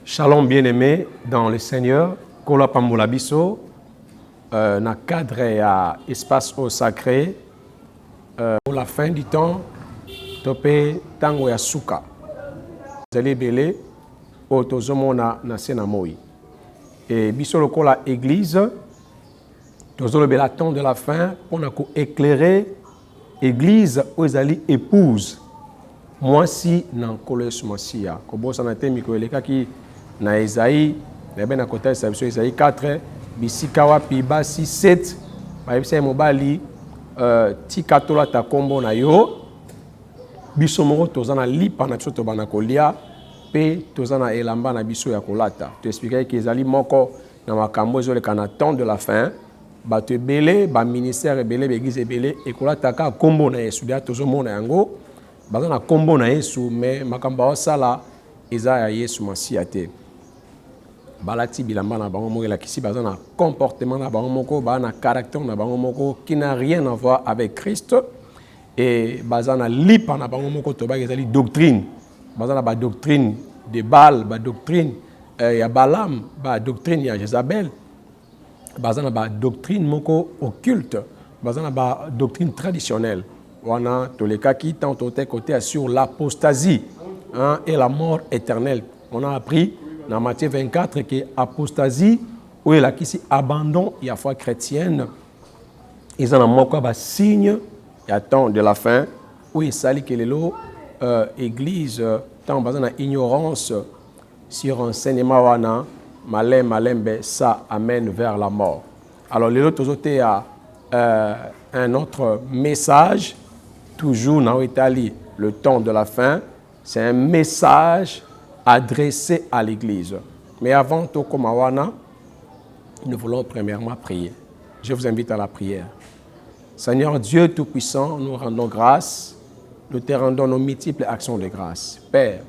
Shalom bien-aimé dans le Seigneur, Kola Pambola Biso, na cadre à espace au sacré, pour la fin du temps, topé tango ya suka. Vous allez belé, au tozomona na senamoi. Et biso lokola église, tozolo bela temps de la fin, on a éclairer église aux ali épouse. Moi si nan kole sumasia, kobo sanate mikoeleka ki na Esaïe, na côté de Esaïe 4, bisika wapi basi 7, ba yebisa mobali tika tola ta kombo na yo, biso moko tozana lipa na biso to bana kolia, pe tozana elamba na biso ya kolata. Tu expliquer que ezali moko na makambo ezole kana temps de la fin, ba te belé, ba ministère belé, ba église belé et kolata ka kombo na Yesu dia tozomona yango, bazana kombo na Yesu mais makambo osala eza ya Yesu Masia te. Balati bilamba na bango moko la kisi bazana comportement na bango moko ba na caractère na bango moko qui n'a rien à voir avec Christ et bazana lipa na bango moko to ba ezali doctrine bazana ba doctrine de Baal ba doctrine ya Balaam ba doctrine ya Jézabel bazana ba doctrine moko occulte bazana ba doctrine traditionnelle wana to les cas qui tant côté sur l'apostasie et la mort éternelle. On a appris dans Matthieu 24 que apostasie ou la qui si abandon la foi chrétienne ils en ont quoi signe et temps de la fin où il s'allie que l'élo église tant basé dans ignorance sur enseignement wana malembe ça amène vers la mort. Alors l'élo toujours a un autre message toujours dans Italie le temps de la fin, c'est un message adressé à l'Église. Mais avant tout comme awana, nous voulons premièrement prier. Je vous invite à la prière. Seigneur Dieu Tout-Puissant, nous rendons grâce, nous te rendons nos multiples actions de grâce. Père,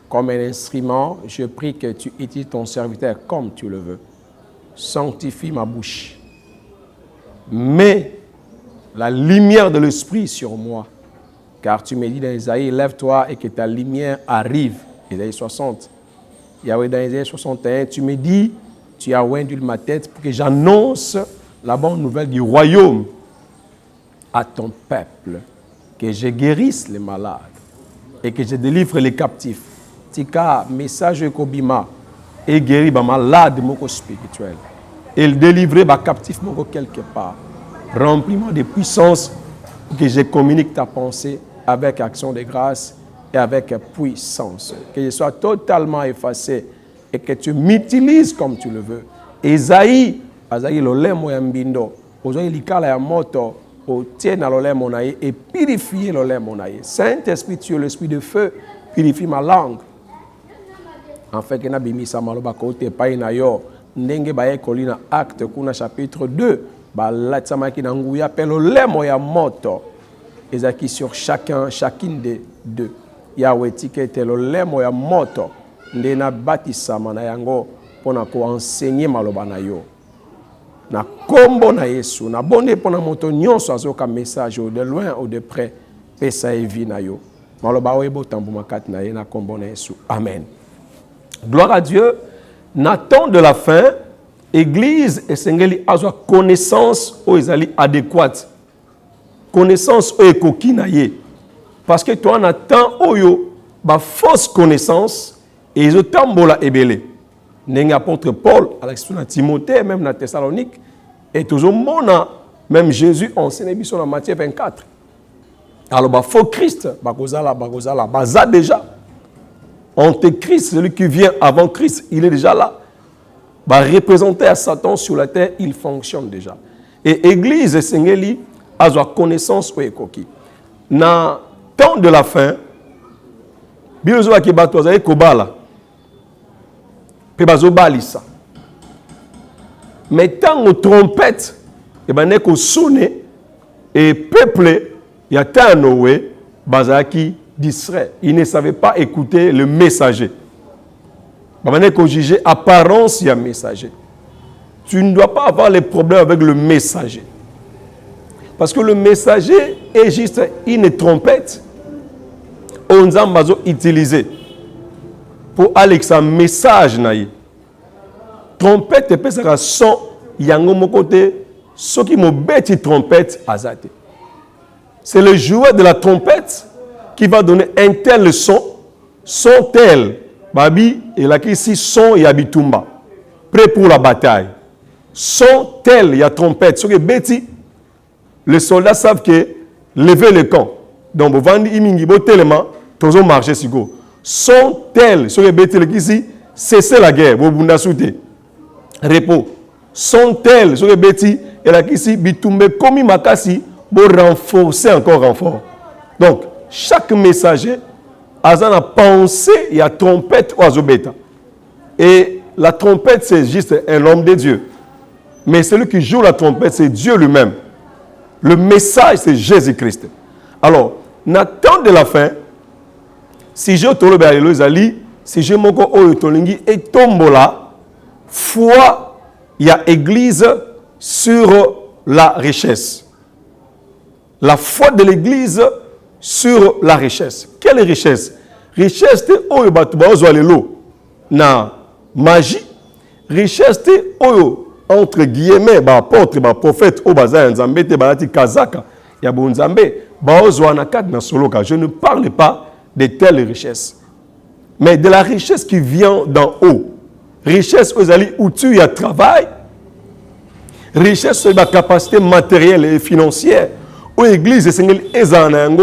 comme un instrument, je prie que tu utilises ton serviteur comme tu le veux. Sanctifie ma bouche. Mets la lumière de l'Esprit sur moi. Car tu me dis dans Isaïe, lève-toi et que ta lumière arrive. Isaïe 60. Yahweh dans Isaïe 61, tu me dis, tu as oindu ma tête pour que j'annonce la bonne nouvelle du royaume à ton peuple, que je guérisse les malades et que je délivre les captifs. Tika, message Kobima, et guérir les malades moko spirituel. Et délivrer les captifs moko quelque part. Remplis-moi de puissance pour que je communique ta pensée avec action de grâce et avec puissance. Que je sois totalement effacé et que tu m'utilises comme tu le veux. Esaïe, le lemo ya mbindo, ozoi likala ya moto, o tienne le lemo naye et purifier le lemo naye. Saint-Esprit, tu es l'esprit de feu, purifie ma langue. En fait, que na bimisa maloba kote pai na yo, ndenge baye kolina acte kuna chapitre 2, ba latsamaki na nguya pe le lemo ya moto. Ezaki sur chacune des deux. Yahweh tikete lo lemo ya moto nde na batisama na yango pona ko enseigner maloba na yo na kombo na Yesu na bonde pona moto nyonso azoka message de loin ou de près pesa evi na yo maloba oyebo tambu makati na ye na kombo na Yesu amen. Gloire à Dieu. Na temps de la fin église esengeli azwa connaissance o ezali adéquate connaissance o ekoki na ye. Parce que toi, on attend oyo, ba fausse connaissance, et ils ont tambola ebele. N'est apôtre Paul, à l'expression de Timothée, même dans Thessalonique, et toujours mona, même Jésus enseigne sur la Matthieu 24. Alors, ba faux Christ, bagozala, baza déjà. Antéchrist, celui qui vient avant Christ, il est déjà là. Ba représenté à Satan sur la terre, il fonctionne déjà. Et Église, Sengeli, a sa connaissance ou ekoki. Na temps de la fin, bilozo ki bato azali kobala pe bazo balisa mais tant aux trompettes et ben ko sonne et peuple ya tanowe bazaki distrait, ils ne savaient pas écouter le messager. Ba ko juger apparence ya messager. Tu ne dois pas avoir les problèmes avec le messager. Parce que le messager est juste une trompette. On a utilisé. pour Alexa message naïe. Trompette peut faire son yango mon côté ceux qui m'ont bêti trompette azate. C'est le joueur de la trompette qui va donner un tel son tel babi et là ici son et abitumba prêt pour la bataille. Son tel il y a trompette ceux qui bêti les soldats savent que lever le camp. Donc, vous vendez imingi bo tellement, tous ont marché sur go. Sont tels, sur les bêtises ici, cessez la guerre, vous bunda souté. Repos. Sont tels, sur les bêtises, et là ici, bitumbe komi makasi, pour renforcer encore renfort. Donc, chaque messager a une pensée, il y a trompette ou azobeta. Et la trompette, c'est juste un homme de Dieu. Mais celui qui joue la trompette, c'est Dieu lui-même. Le message, c'est Jésus-Christ. Alors, n'attends de la fin, si je te le si je moko oyo tolingi et tombola, foi, il y a église sur la richesse. La foi de l'église sur la richesse. Quelle richesse? Richesse te oyo batu baozwa lelo na magie. Richesse te oyo entre guillemets ba apôtre ba prophète o bazaya nzambe te balati kazaka ya bonzambe baozwa na kat na soloka. Je ne parle pas de telles richesses, mais de la richesse qui vient d'en haut. Richesse aux alliés où tu y as travail. Richesse sur la capacité matérielle et financière. Où l'église est en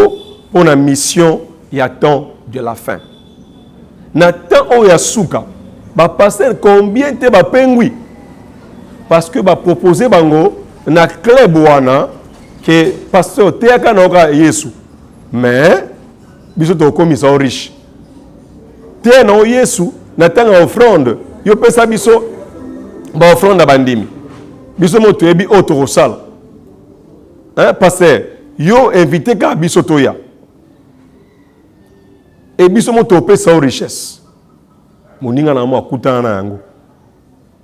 pour la mission y a temps de la fin. Nathan Oyasuka va passer combien de pengui parce que va proposer bango na club wana que pasteur Théaka na Yesu mais biso to komisa riche te na Yesu na tanga offrande yo pesa biso ba offrande bandimi biso moto ebi otokosala hein pasteur yo invité ka biso toya et biso moto pesa richesse moninga na mo akutana na yango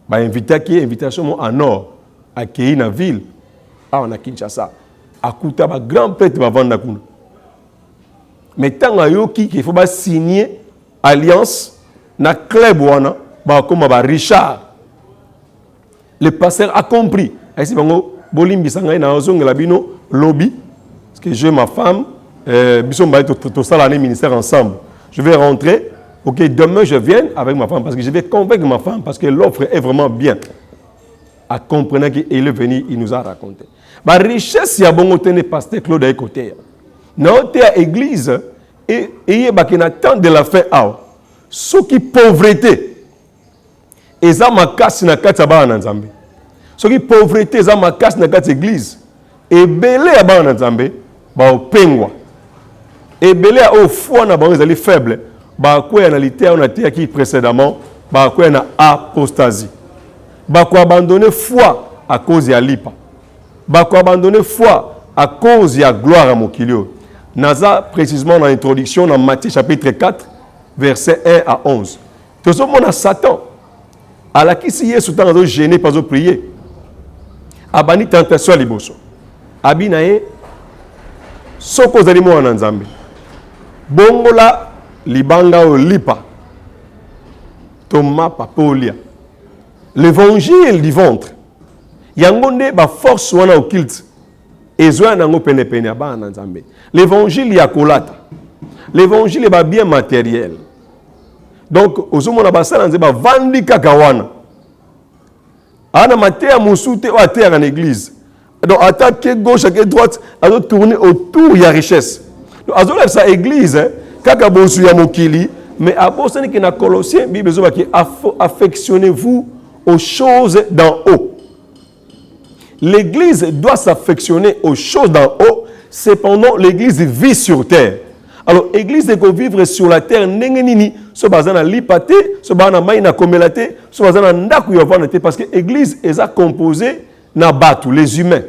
ba invité ki invitation en or accueilli na ville a na Kinshasa akuta ba grand prêtre ba vanda kuna mais tant yoki qu'il faut ba signer alliance na club wana ba comme ba Richard le pasteur a compris ainsi bango bolimbi sanga na ozongela bino lobby parce que j'ai ma femme biso mba to sala na ministère ensemble je vais rentrer. Ok, demain je viens avec ma femme parce que je vais convaincre ma femme parce que l'offre est vraiment bien. À comprendre qu'il est venu, il nous a raconté. La richesse, il y a bon côté pasteur Claude à côté. Notre église et il y a tant de la fin à ce qui pauvreté. Et ça m'a cassé na kataba na Nzambe. Ce qui pauvreté, ça m'a cassé na kat église. Et belé à ba na Nzambe, ba au pengwa. Et belé au foi na ba les ali faibles. Ba quoi na lité on a été qui précédemment ba quoi na apostasie ba quoi abandonner foi à cause ya lipa ba quoi abandonner foi à cause ya gloire à mokilio naza précisément dans l'introduction dans Matthieu chapitre 4 verset 1 à 11 tout ce monde a Satan à la qui si Yesu tant de gêner pas de prier abani tentation liboso abinae soko zalimo na Nzambe bongola libanga o lipa Thomas papolia l'évangile du ventre yangonde ba force wana occulte ezwa nango pene pene ba na Nzambe l'évangile ya kolata l'évangile ba bien matériel donc ozomona basala nze ba vandi kaka wana ana matea musute o atea na église donc attaquer gauche et droite à tourner autour ya richesse donc azola sa église kaka bonsu ya mokili mais abosani ki na Colossiens Bible zoba ki affectionnez-vous aux choses d'en haut. L'église doit s'affectionner aux choses d'en haut, cependant l'église vit sur terre. Alors l'église doit vivre sur la terre nengenini so bazana lipate, so bazana maina komelate, so bazana ndaku yovanate parce que l'église est composée na batu les humains.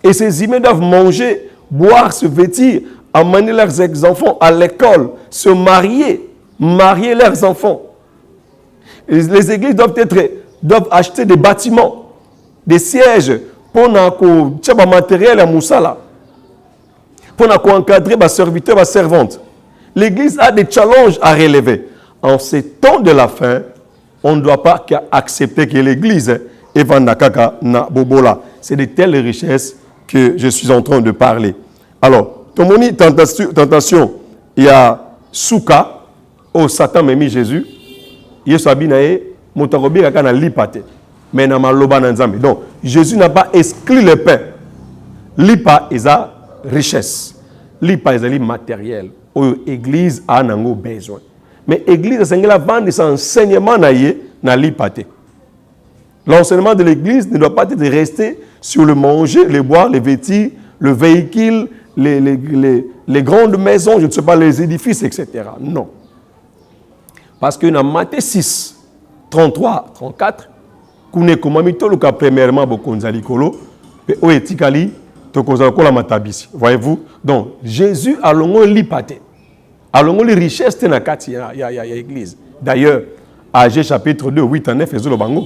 Et ces humains doivent manger, boire, se vêtir, amener leurs enfants à l'école, se marier, marier leurs enfants. Les églises doivent acheter des bâtiments, des sièges pour le matériel à Moussala, pour encadrer les serviteurs et les servantes. L'Église a des challenges à relever. En ces temps de la fin, on ne doit pas accepter que l'Église est vandakaka na bobola. C'est de telles richesses que je suis en train de parler. Alors, tomoni tentation, il y a Souka, au Satan m'a mis Jésus. Yesu abinae, motakobi kakana lipate. Mais na maloba na nzambe. Donc, Jésus n'a pas exclu le pain. Lipa est la richesse. Lipa est la matériel. L'église a nango besoin. Mais l'église a vendre son enseignement na lipate. L'enseignement de l'église ne doit pas être de rester sur le manger, le boire, les vêtir, le véhicule, les grandes maisons, je ne sais pas, les édifices, etc. Non. Parce que dans Matthieu 6, 33, 34, kune komamito luka premièrement bokonzali kolo, pe o etikali to kozala kola matabisi. Voyez-vous? Donc Jésus a longo lipate. A longo les richesses na kati ya église. D'ailleurs, Agé chapitre 2, 8 à 9 et bango.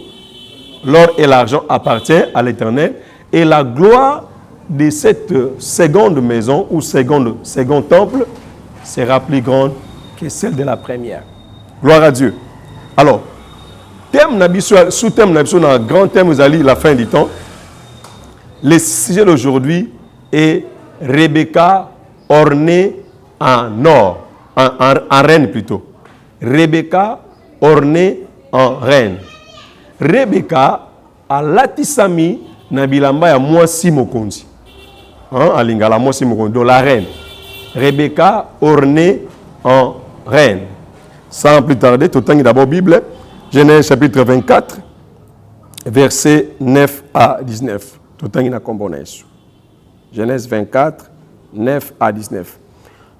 L'or et l'argent appartiennent à l'Éternel et la gloire de cette seconde maison ou second temple sera plus grande que celle de la première. Gloire à Dieu. Alors, sous-thème dans le grand thème, vous allez la fin du temps. Le sujet d'aujourd'hui est Rebecca ornée en or, en reine plutôt. Rebecca ornée en reine. Rebecca a latisami na bilamba ya mwasi mokonzi. Alingala mwasi mokonzi, donc la reine. Rebecca ornée en reine. Sans plus tarder, tout le temps d'abord Bible, Genèse chapitre 24, versets 9 à 19. Tout le temps il a combiné. Genèse 24, 9 à 19.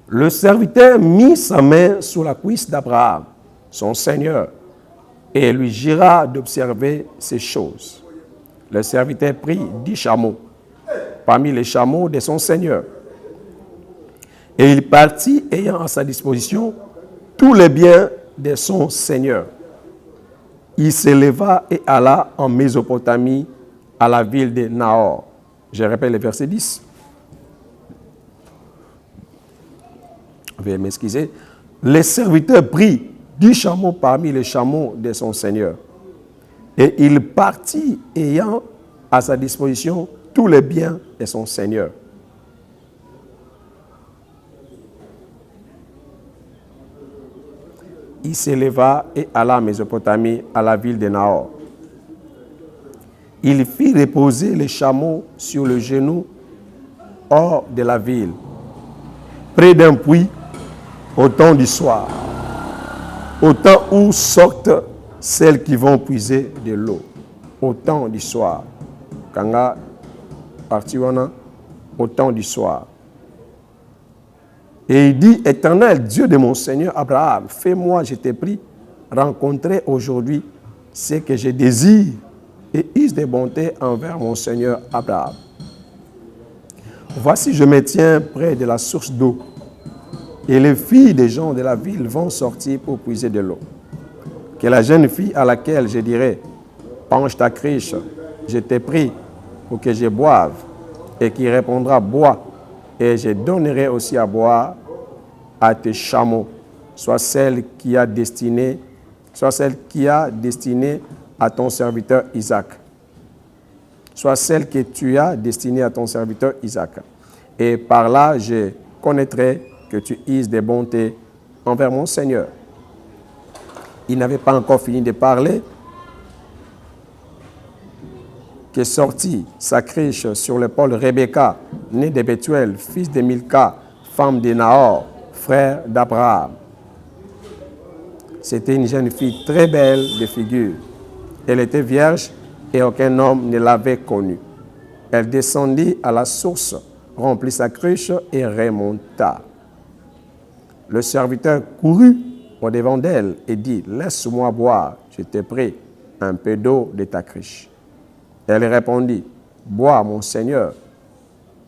Le serviteur mit sa main sur la cuisse d'Abraham, son Seigneur, et lui jura d'observer ces choses. Le serviteur prit 10 chameaux parmi les chameaux de son Seigneur. Et il partit ayant à sa disposition tous les biens de son Seigneur. Il s'éleva et alla en Mésopotamie à la ville de Nahor. Je répète le verset 10. Veuillez m'excuser. Le serviteur prit 10 chameaux parmi les chameaux de son Seigneur. Et il partit ayant à sa disposition tous les biens de son Seigneur. Il s'éleva et alla en Mésopotamie à la ville de Nahor. Il fit reposer les chameaux sur le genou hors de la ville, près d'un puits, au temps du soir, au temps où sortent celles qui vont puiser de l'eau, au temps du soir. Kanga partiwana, au temps du soir. Et il dit, Éternel, Dieu de mon Seigneur Abraham, fais-moi, je t'ai pris, rencontrer aujourd'hui ce que je désire et use de bonté envers mon Seigneur Abraham. Voici, je me tiens près de la source d'eau et les filles des gens de la ville vont sortir pour puiser de l'eau. Que la jeune fille à laquelle je dirai, penche ta criche, je t'ai pris pour que je boive, et qui répondra, bois, et je donnerai aussi à boire à tes chameaux, soit celle qui a destiné à ton serviteur Isaac. Soit celle que tu as destinée à ton serviteur Isaac. Et par là, je connaîtrai que tu uses de bonté envers mon Seigneur. Il n'avait pas encore fini de parler que sortit sa criche sur l'épaule Rebecca, née de Bethuel, fils de Milka, femme de Nahor, frère d'Abraham. C'était une jeune fille très belle de figure. Elle était vierge et aucun homme ne l'avait connue. Elle descendit à la source, remplit sa cruche et remonta. Le serviteur courut au-devant d'elle et dit, « Laisse-moi boire, je t'ai pris un peu d'eau de ta cruche. » Elle répondit, « Bois, mon Seigneur. »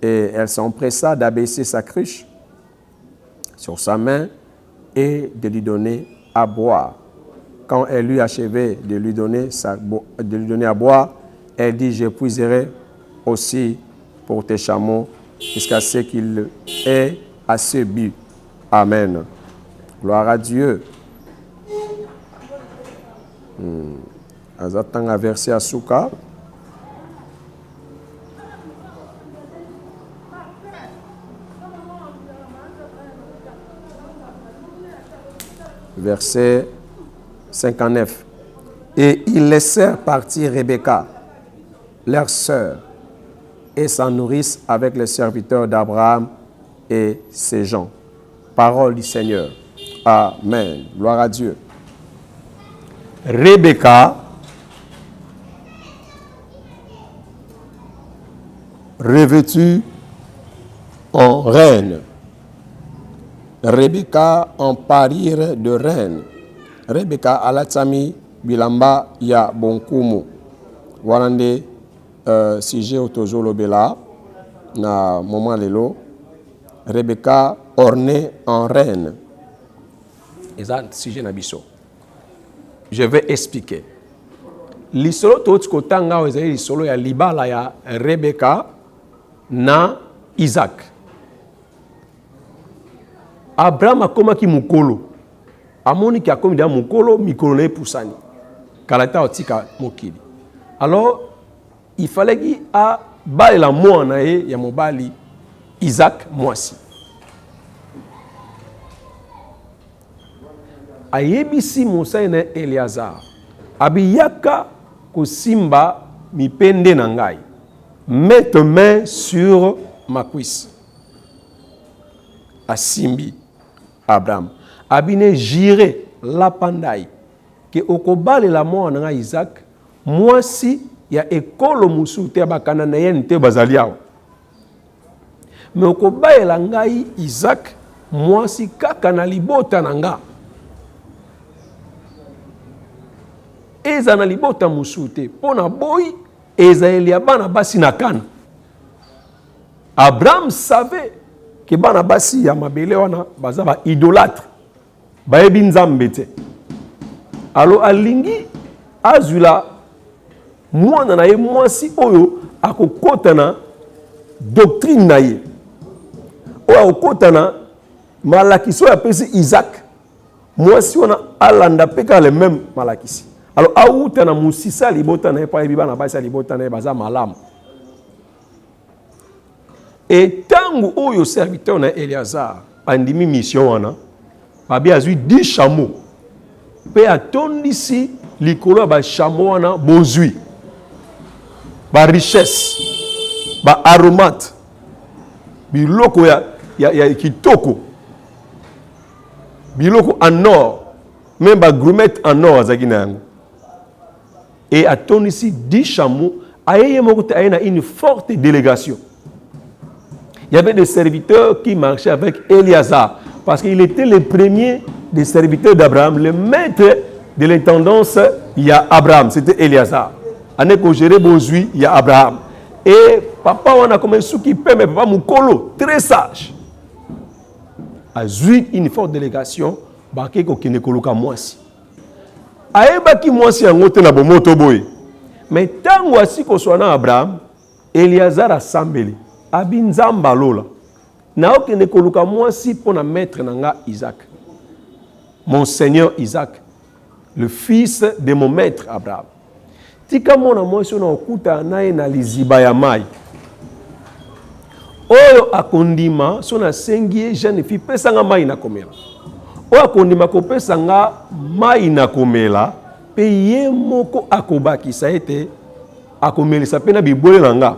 Et elle s'empressa d'abaisser sa cruche sur sa main et de lui donner à boire. Quand elle eut achevé de lui donner à boire, elle dit, « Je puiserai aussi pour tes chameaux jusqu'à ce qu'il ait assez bu. » Amen. Gloire à Dieu. Azatang a versé à Souka. Verset 59. Et ils laissèrent partir Rebecca, leur sœur, et s'en nourrissent avec les serviteurs d'Abraham et ses gens. Parole du Seigneur. Amen. Gloire à Dieu. Rebecca revêtue en reine. Rebecca en parir de reine. Rebecca alatsami bilamba ya bonkumu. Walande sujet otozolo bela na moment lelo. Rebecca ornée en reine. Et ça sujet na biso. Je vais expliquer. L'isolo totskotanga ezali l'isolo ya libala ya Rebecca na Isaac. Abraham akomaki mukolo. Amoni ki akomi da mukolo, mikolo na epusani. Kalata otika mokili. Alors, il fallait qu'il a bali la mwana ya mobali Isaac mwasi. Ayebisi Moussa na Eleazar. Abiyaka kosimba mipende na ngai. Mette main sur ma cuisse. Asimbi Abraham. Abine jire la pandai. Que okobale la mwana na Isaac. Mwasi ya ekolo musu te bakana na yen te bazali awa. Me okobaye la ngai Isaac mwasi kaka na libota na nga. Eza na libota musu te pona boy eza elia bana basi na kana. Abraham savait que bana basi ya mabele wana baza ba idolâtre. Bayebi nzambe te. Alors alingi azula mwana na ye mwasi oyo akokota na doctrine na ye. Oyo akokota na malakisi oyo apesi Isaac. Mwasi wana alanda peka le même malakisi. Alors auta na musisa libota na ye pa yebi bana basi libota na ye baza malamu. Et tangu oyo serviteur na Eleazar andimi mission wana babi azui 10 chameaux. Pe atondisi likolo ba chameau wana bozui. Ba richesse, ba aromate, biloko ya kitoko, biloko en or, même ba gourmet en or azaki na yango. Et atoni ici 10 chameaux, ayé mokote ayena une forte délégation. Il y avait des serviteurs qui marchaient avec Eleazar, parce qu'il était le premier des serviteurs d'Abraham, le maître de l'intendance, il y a Abraham, c'était Eleazar. Ane ko géré bozui, il y a Abraham. Et papa on a comme un sou qui paie, mais papa Moukolo, très sage. A zui une forte délégation, baké ko kine koloka mwasi. Aeba ki mwasi angote na bomoto boy. Mais tango asi ko swana Abraham, Eleazar a sambeli. Abinzamba lola. Na okene koloka mwasi pona maître nanga Isaac. Mon Seigneur Isaac, le fils de mon maître Abraham. Tika mona mwasi na okuta naye na liziba ya mai. Oyo akondima sona sengie jeune fille pesanga mai na komela. Oyo akondima ko pesanga mai na komela pe ye moko akobakisa ete akomelisa pe na bibole nanga.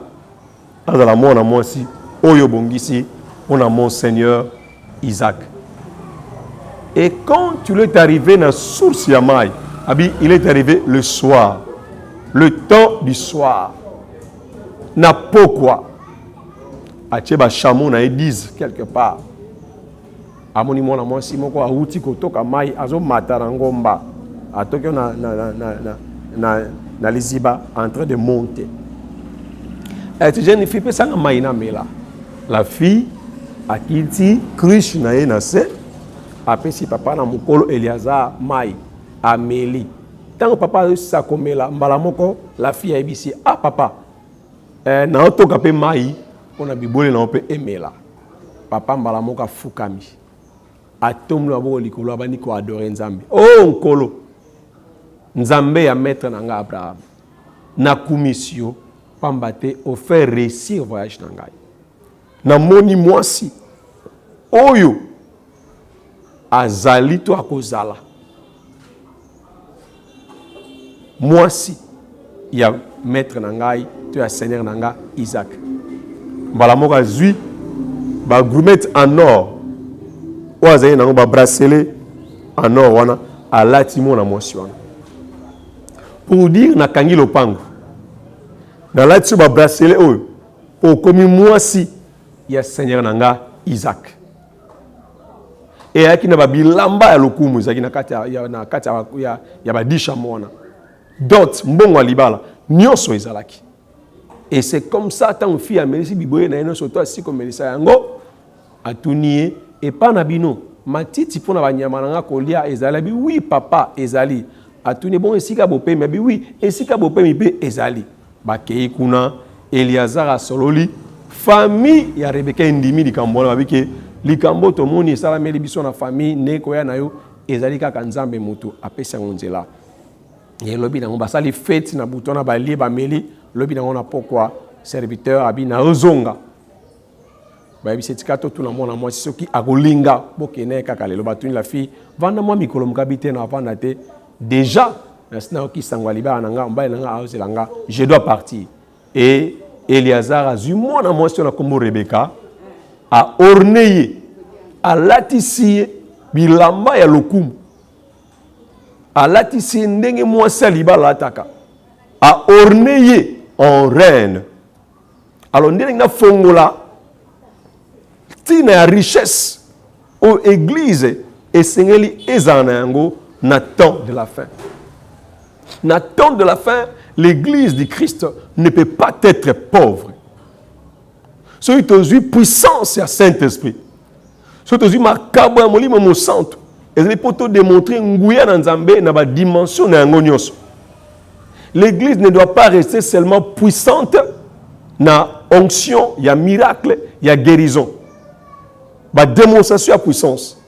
Azala mona mwasi oyo bongisi pona mon Seigneur Isaac. Et quand tu es arrivé dans la source ya mai, il est arrivé le soir. Le temps du soir. Na pourquoi? Acheba chameau na église quelque part. Amoni mona mwasi moko auti kotoka mai azo matarangomba. Atokyo na liziba en train de monter. Et jeune fille pesanga mai na mela. La fille a kiti krish na ye na se apesi papa na mukolo Eleazar mai ameli. Tant que papa sa komela mbala moko la fille a ebisi ah papa na otoka pe mai on a bibole na pe emela. Papa mbala moko fukami. atombe maboko likolo abandi ko adorer Nzambe. Oh nkolo. Nzambe ya maître nanga Abraham. Na commission pamba te offert réussir voyage na ngai. Na moni mwasi oyo azali to akozala. Mwasi ya maître na ngai to ya seigneur na nga Isaac. Mbala moko azui ba gourmet en or. O azali nango ba bracelet en or wana alati mo na mwasi wana. Pour dire na kangi lopango. Na lati ba bracelet oyo po komi mwasi ya seigneur na nga Isaac. Et yaki na ba bilamba ya lokumu zaki na kati ya ba disha mona. Dot mbongo libala nyonso ezalaki. Et c'est comme ça tant fille a melisi biboye na eno soto asi ko melisa yango atunie et pas na bino matiti pona banyama nga kolia ezala bi oui papa ezali atunie bon esika bopé mais bi oui esika bopé mi pe ezali bakei kuna Eliazar asololi famille ya Rebeka ndimi likambo na babike likambo to moni esala meli biso na famille ne koya na yo ezali kaka Nzambe moto apesa ngonzela. Et lobi nango basali fête na butona balie bameli lobi nango na pourquoi serviteur abi na ozonga ba bisetika to tuna mona moi soki akolinga bokene kaka lelo batuni la fille vanda moi mikolo mukabite na vanda te déjà na ki sangwa libala nanga mbaye nanga aozelanga je dois partir. Et Eliazar a zu mona moi sur la kombo Rebeka a orneye a latisi bilamba ya lokumu a latisi ndenge mwasi libala ataka a orneye en reine. Alors ndenge na fongola tina ya richesse au église esengeli ezana yango na temps de la fin. Na temps de la fin, l'église du Christ ne peut pas être pauvre. Celui qui a puissance et Saint-Esprit. Celui qui a makabo ya molimo mo santo. Et les poteaux démontrer nguya na Nzambe na ba dimension na yango nyonso. L'église ne doit pas rester seulement puissante na onction, il y a miracle, il y a guérison. Ba démonstration à puissance.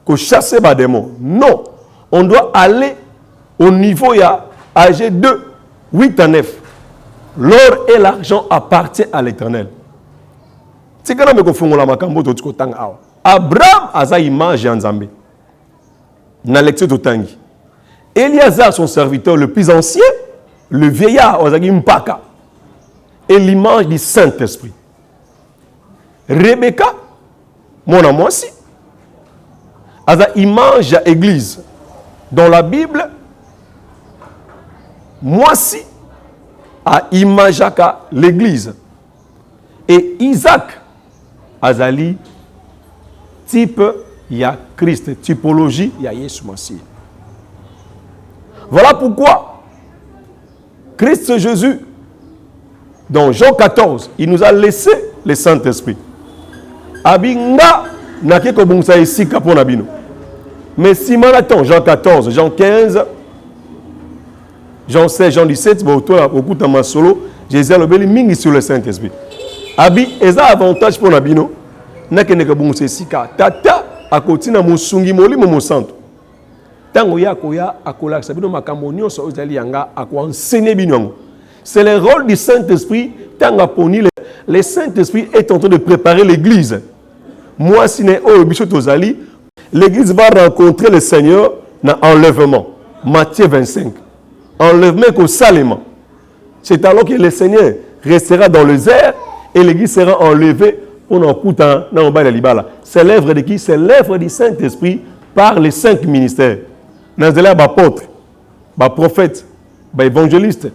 Que chasser ba démon. Non, on doit aller au niveau il y a âgé 2, 8 à 9. L'or et l'argent appartiennent à l'Éternel. C'est quand même que fongola makambo to tanga awa. Abraham a sa image en Nzambe. Na lecture de Tangi. Eliazar, son serviteur le plus ancien, le vieillard, Ozagi Mpaka, est l'image du Saint-Esprit. Rebecca, mon amour aussi, a sa image à l'église. Dans la Bible, moi aussi, a image à l'église. Et Isaac, Azali, type, il y a Christ, typologie, il y a Jésus Messie. Voilà pourquoi Christ Jésus, dans Jean 14, il nous a laissé le Saint-Esprit. Abinga n'a que comme ça ici pour Nabino. Mais si maintenant, Jean 14, Jean 15, Jean 16, Jean 17, beaucoup de ma solo, Jésus a le bel mingi sur le Saint-Esprit. Abi, et ça avantage pour Nabino. N'a que bon c'est ici tata à côté na musungi moli mo santo. Tango ya koya akola sabino makambo nyonso ozali yanga akwa enseigner bino. C'est le rôle du Saint-Esprit tango poni le Saint-Esprit est en train de préparer l'église. Moi si ne o biso tozali, l'église va rencontrer le Seigneur dans enlèvement. Matthieu 25. Enlèvement qu'au salement. C'est alors que le Seigneur restera dans les airs et l'église sera enlevée. C'est l'œuvre de qui? C'est l'œuvre du Saint-Esprit par les 5 ministères. Nous avons des apôtres, des prophètes, des évangélistes,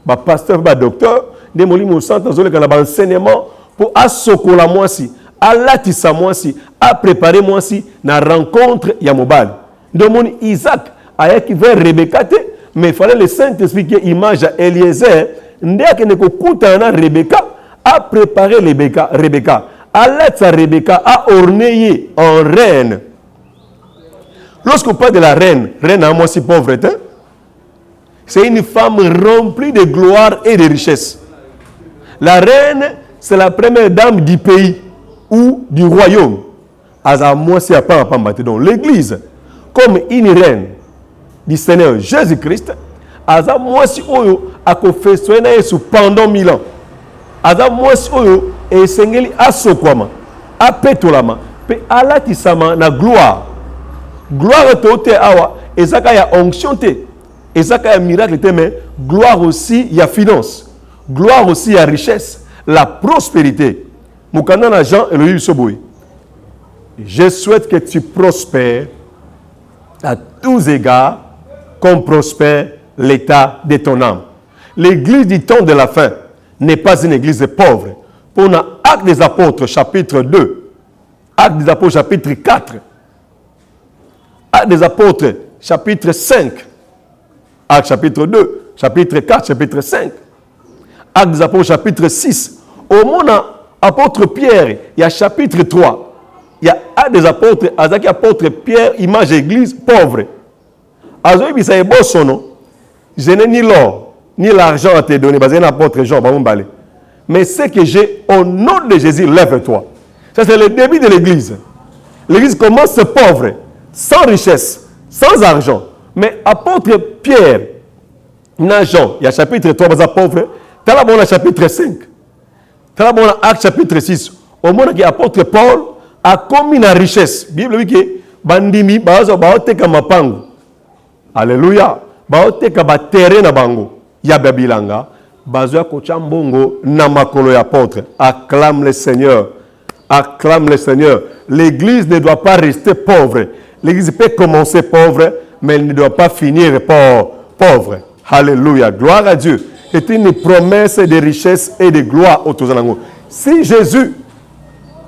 des pasteurs, des docteurs, des molimo santos, des enseignements pour assocola moi si, à latissa moi si, à préparer moi si, na rencontre yamobal. Donc Isaac a qui vers Rebecca, mais il fallait le Saint-Esprit qui est image à Eliezer, dès que nous écoutons Rebecca, a préparé Rebecca, a laissé Rebecca à orner en reine. Lorsqu'on parle de la reine à moi si pauvreté, c'est une femme remplie de gloire et de richesse. La reine, c'est la première dame du pays ou du royaume. aza mwasi ya pamba te. Donc l'église comme une reine du Seigneur Jésus-Christ, aza mwasi oyo akofestoye na Yesu pendant 1000 ans. Aza mwasi oyo esengeli asokwama, apetolama, pe alatisama na gloire. Gloire tote awa, ezaka ya onction te, ezaka ya miracle te, mais gloire aussi ya finance, gloire aussi ya richesse, la prospérité. Mukanda na Jean Elohim Soboy. Je souhaite que tu prospères à tous égards, comme prospère l'état de ton âme. L'église du temps de la fin n'est pas une église pauvre. Pour Actes des Apôtres, chapitre 2, Actes des Apôtres, chapitre 4, Actes des Apôtres, chapitre 5, Actes chapitre 2, chapitre 4, chapitre 5, Actes des Apôtres, chapitre 6. Au monde, apôtre Pierre, il y a chapitre 3. Il y a Actes des Apôtres, Azaki apôtre Pierre, image d'église pauvre. Azoï Bissaye Bossono, je n'ai ni l'or, ni l'argent à te donner, parce que l'apôtre Jean, mais ce que j'ai, au nom de Jésus, lève-toi. Ça, c'est le début de l'église. L'église commence pauvre, sans richesse, sans argent. Mais apôtre Pierre, na Jean, il y a chapitre 3, mais pauvre, t'as là, bon, chapitre 5. T'as là, bon, Acte chapitre 6. Au moment où apôtre Paul a commis la richesse. La Bible dit que bandimi, baoteka mapangu. Alléluia. Baoteka ba terrain na bango. Ya babilanga. Bazoya kochambongo na makolo ya apôtre. Acclame le Seigneur. Acclame le Seigneur. L'église ne doit pas rester pauvre. L'église peut commencer pauvre, mais elle ne doit pas finir pauvre. Alléluia. Gloire à Dieu. C'est une promesse de richesse et de gloire autour de nous. Si Jésus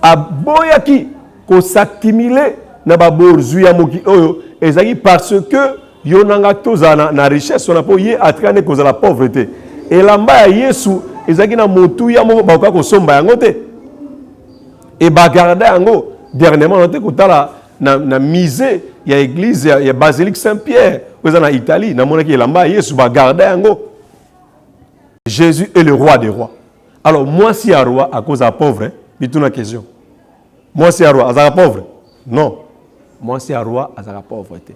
a boyaki ko s'accumuler na ba bourgeois moki oyo ezaki parce que yonanga tozana na richesse on a po ye atrane ko za la pauvreté. Et lamba ya Yesu ezaki na motu ya moko ba ko somba yango te. Et ba garder yango dernièrement on te kotala na musée ya église ya basilique Saint-Pierre oza na Italie na monaki lamba ya Yesu ba garder yango. Jésus est le roi des rois. Alors moi si un roi à cause de pauvre, mais toute la question. Moi si un roi à pauvre? Non. Moi si un roi à la pauvreté.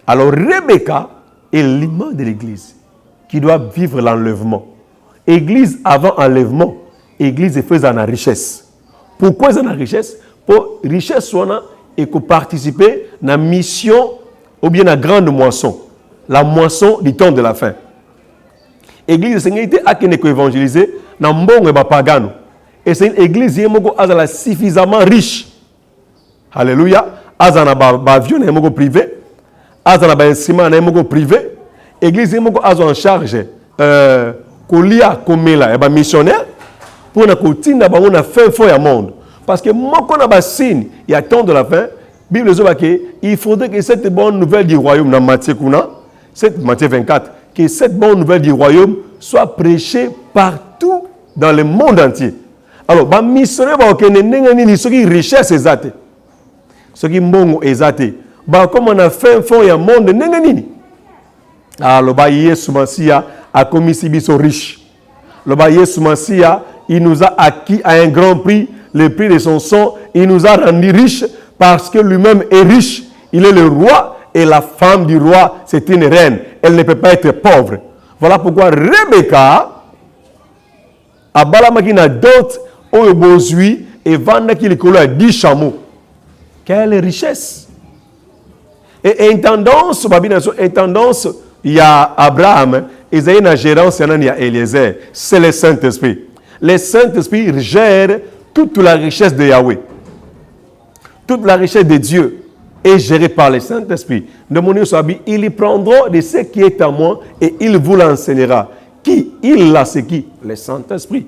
Alors Rebecca est l'image de l'église qui doit vivre l'enlèvement. Église avant enlèvement, église faisant la richesse. Pourquoi c'est la richesse? Pour richesse soit et que participer à la mission ou bien la grande moisson, la moisson du temps de la fin. Église Seigneur était à qui évangéliser dans mbongo ba pagano. Et c'est une église yemoko azala suffisamment riche. Alléluia. Azana ba avion yemoko privé, azana ba instrument yemoko privé. Église yemoko azo en charge kolia komela et ba missionnaire pour na kotinda ba on a fin fond ya monde. Parce que moko na ba signe, il y a temps de la fin, Bible zo ba que il faudrait que cette bonne nouvelle du royaume dans Matthieu kuna, cette Matthieu 24 que cette bonne nouvelle du royaume soit prêchée partout dans le monde entier. Alors, les missionnaires vont avoir ce qui est richesse exacte. Ce qui est mbongo exacte. Comme on a fait un fond et un monde, alors, Yesu Massia a commis si biso riche. Yesu Massia, il nous a acquis à un grand prix, le prix de son sang. Il nous a rendu riches parce que lui-même est riche. Il est le roi. Et la femme du roi, c'est une reine. Elle ne peut pas être pauvre. Voilà pourquoi Rebecca a balamaki na dot oyo bozui et vanda ki likolo à 10 chameaux. Quelle richesse! Et intendance, intendance, il y a Abraham, et il y a une gérance, il y a Eliezer. C'est le Saint-Esprit. Le Saint-Esprit gère toute la richesse de Yahweh. Toute la richesse de Dieu est gérée par le Saint-Esprit. Il y prendra de ce qui est à moi et il vous l'enseignera. Qui? Il l'a, c'est qui? Le Saint-Esprit.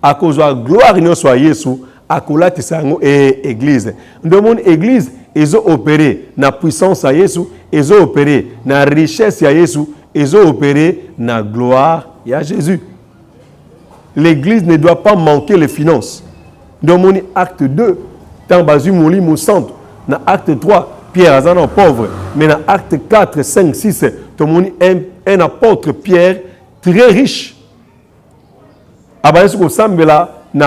À cause de la gloire, il soit Jésus, à cause de l'église. Dans mon église, ils ont opéré dans la puissance à Jésus, ils ont opéré dans la richesse à Jésus, ils ont opéré dans la gloire à Jésus. L'église ne doit pas manquer les finances. Dans mon acte 2, dans mon centre, dans acte 3, Pierre Azana pauvre, mais dans acte 4, 5, 6, un apôtre Pierre très riche. Dans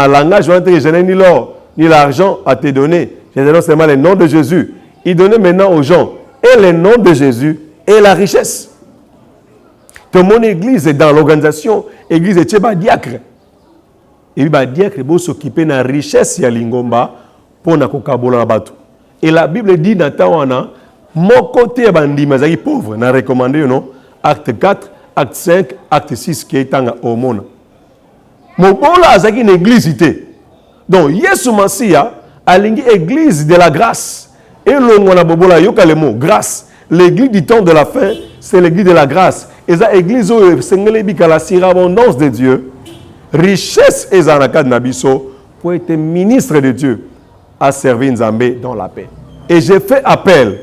le langage, je n'ai ni l'or, ni l'argent à te donner. Je donne seulement le nom de Jésus. Il donnait maintenant aux gens et le nom de Jésus et la richesse. Tout mon église est dans l'organisation, l'église est un diacre. Et puis, diacre doit s'occuper de la richesse de Lingomba pour na kokabola batu. Et la Bible dit dans Tawana, mon côté bandi mazaki pauvre, na recommandé non, acte 4, acte 5, acte 6 qui est au monde. Mon bola azaki une église ité. Donc Yesu Masia a lingi église de la grâce. Et l'on bobola yoka le mot grâce. L'église du temps de la fin, c'est l'église de la grâce. Et ça église où sengelebi la surabondance de Dieu, richesse et zanaka de nabiso pour être ministre de Dieu à servir Nzambé dans la paix. Et j'ai fait appel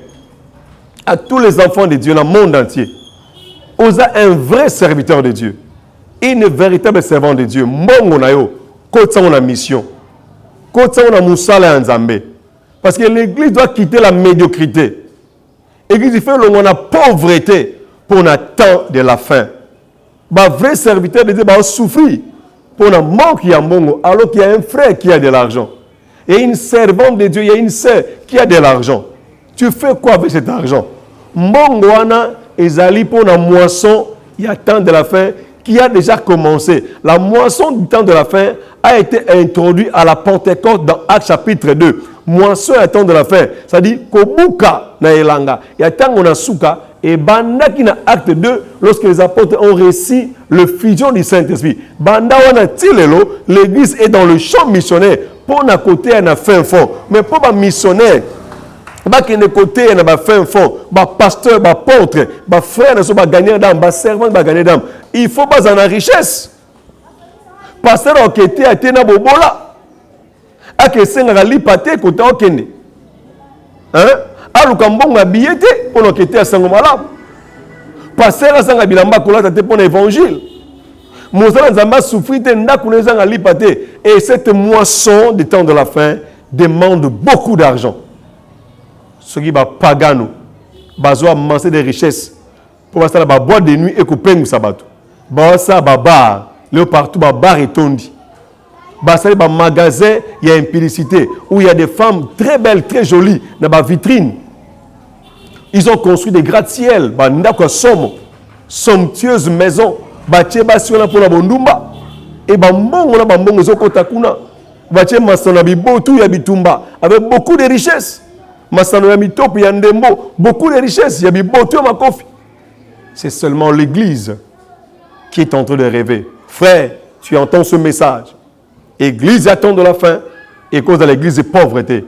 à tous les enfants de Dieu dans le monde entier. Osa un vrai serviteur de Dieu. Une véritable servante de Dieu. Mongo na yo, kotsa on a mission. Kotsa on a musala Nzambé. Parce que l'église doit quitter la médiocrité. L'église fait la pauvreté pour le temps de la fin. Un vrai serviteur de Dieu va souffrir pour le manque qui a mongo, alors qu'il y a un frère qui a de l'argent. Et une servante de Dieu, il y a une sœur qui a de l'argent. Tu fais quoi avec cet argent? Mongo wana ezali pour la moisson, il y a temps de la fin qui a déjà commencé. La moisson du temps de la fin a été introduite à la Pentecôte dans Actes chapitre 2. Moisson à temps de la fin. C'est-à-dire Kobuka na elanga. Il y a tant qu'on a souka et banda qui na acte 2 lorsque les apôtres ont réussi le fusion du Saint-Esprit. Banda wana tilelo, l'église est dans le champ missionnaire pour na côté à na fin fond. Mais pour ba missionnaire ba qui na côté na ba fin fond, ba pasteur, ba apôtre, ba frère na so ba gagner d'âme, ba servant ba gagner d'âme. Il faut pas en la richesse. Pasteur enquêté a été na bobola. Ake senga lipate kota okende. Hein? Aluka mbonga billete pour l'enquêter à sango malamu. Passer à sanga bilamba kolata te pour l'évangile. Mozala nzamba souffrit te ndaku nezanga lipate. Et cette moisson du temps de la fin demande beaucoup d'argent. Ce qui va pagano, bazoa manger des richesses pour passer la boîte de nuit et couper un sabato. Basa baba, le partout baba et tondi. Basali ba magasin, il y a impudicité où il y a des femmes très belles, très jolies dans la vitrine. Ils ont construit des gratte-ciel, ba ndako somo, somptueuse maison, ba tcheba sur la pour la bondumba et ba mbongo na ba mbongo zokota kuna. Ba tche masana bibotu ya bitumba avec beaucoup de richesses. Masana ya mitopo ya ndembo, beaucoup de richesses, ya bibotu ya makofi. C'est seulement l'église qui est en train de rêver. Frère, tu entends ce message. Église attend de la fin et cause de l'église de pauvreté.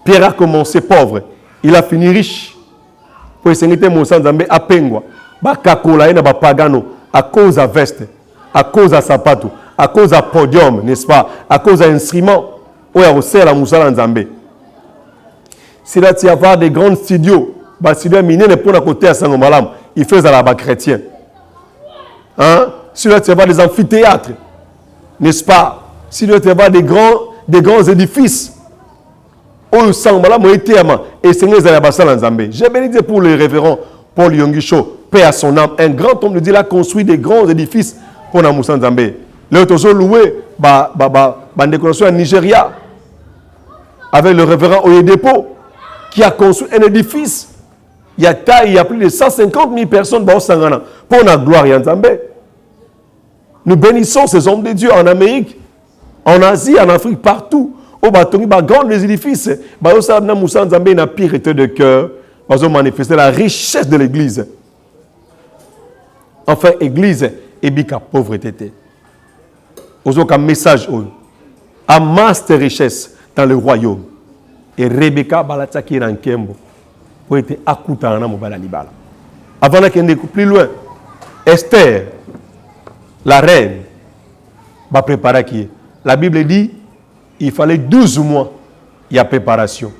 Pierre a commencé pauvre, il a fini riche. Pour essayer de monter Nzambe à Pengwa, bakakola na ba pagano à cause de veste, à cause de sapato, à cause de podium, n'est-ce pas? À cause d'instruments. Où est aussi la musala Nzambe. Si là tu y avoir des grands studios, bah studio miné ne pour la côté à Sangomalam, il fait à la bas chrétien. Hein? Si là tu y avoir des amphithéâtres, n'est-ce pas? Si tu vas des grands édifices, où Sangomalam a été ama et Seigneur Zalabasal Nzambe. J'ai béni Dieu pour le révérend Paul Yongisho, paix à son âme. Un grand homme de Dieu a construit des grands édifices pour Namoussa Nzambe. Le Tozo loué, une décoration à Nigeria, avec le révérend Oyedepo, qui a construit un édifice. Il y a plus de 150 000 personnes pour la gloire à Nzambe. Nous bénissons ces hommes de Dieu en Amérique, en Asie, en Afrique, partout. Au bâton, grand édifices. Namoussa Nzambe n'a pureté de cœur. Nous manifester la richesse de l'église. Enfin, l'église est bien pauvreté. Nous avons un message. Amasse tes richesses dans le royaume. Et Rebecca Balataki Rankembo pour être accoutant dans Mobala Libala. Avant d'aller plus loin, Esther, la reine, va préparer qui est. La Bible dit il fallait 12 mois il y a préparation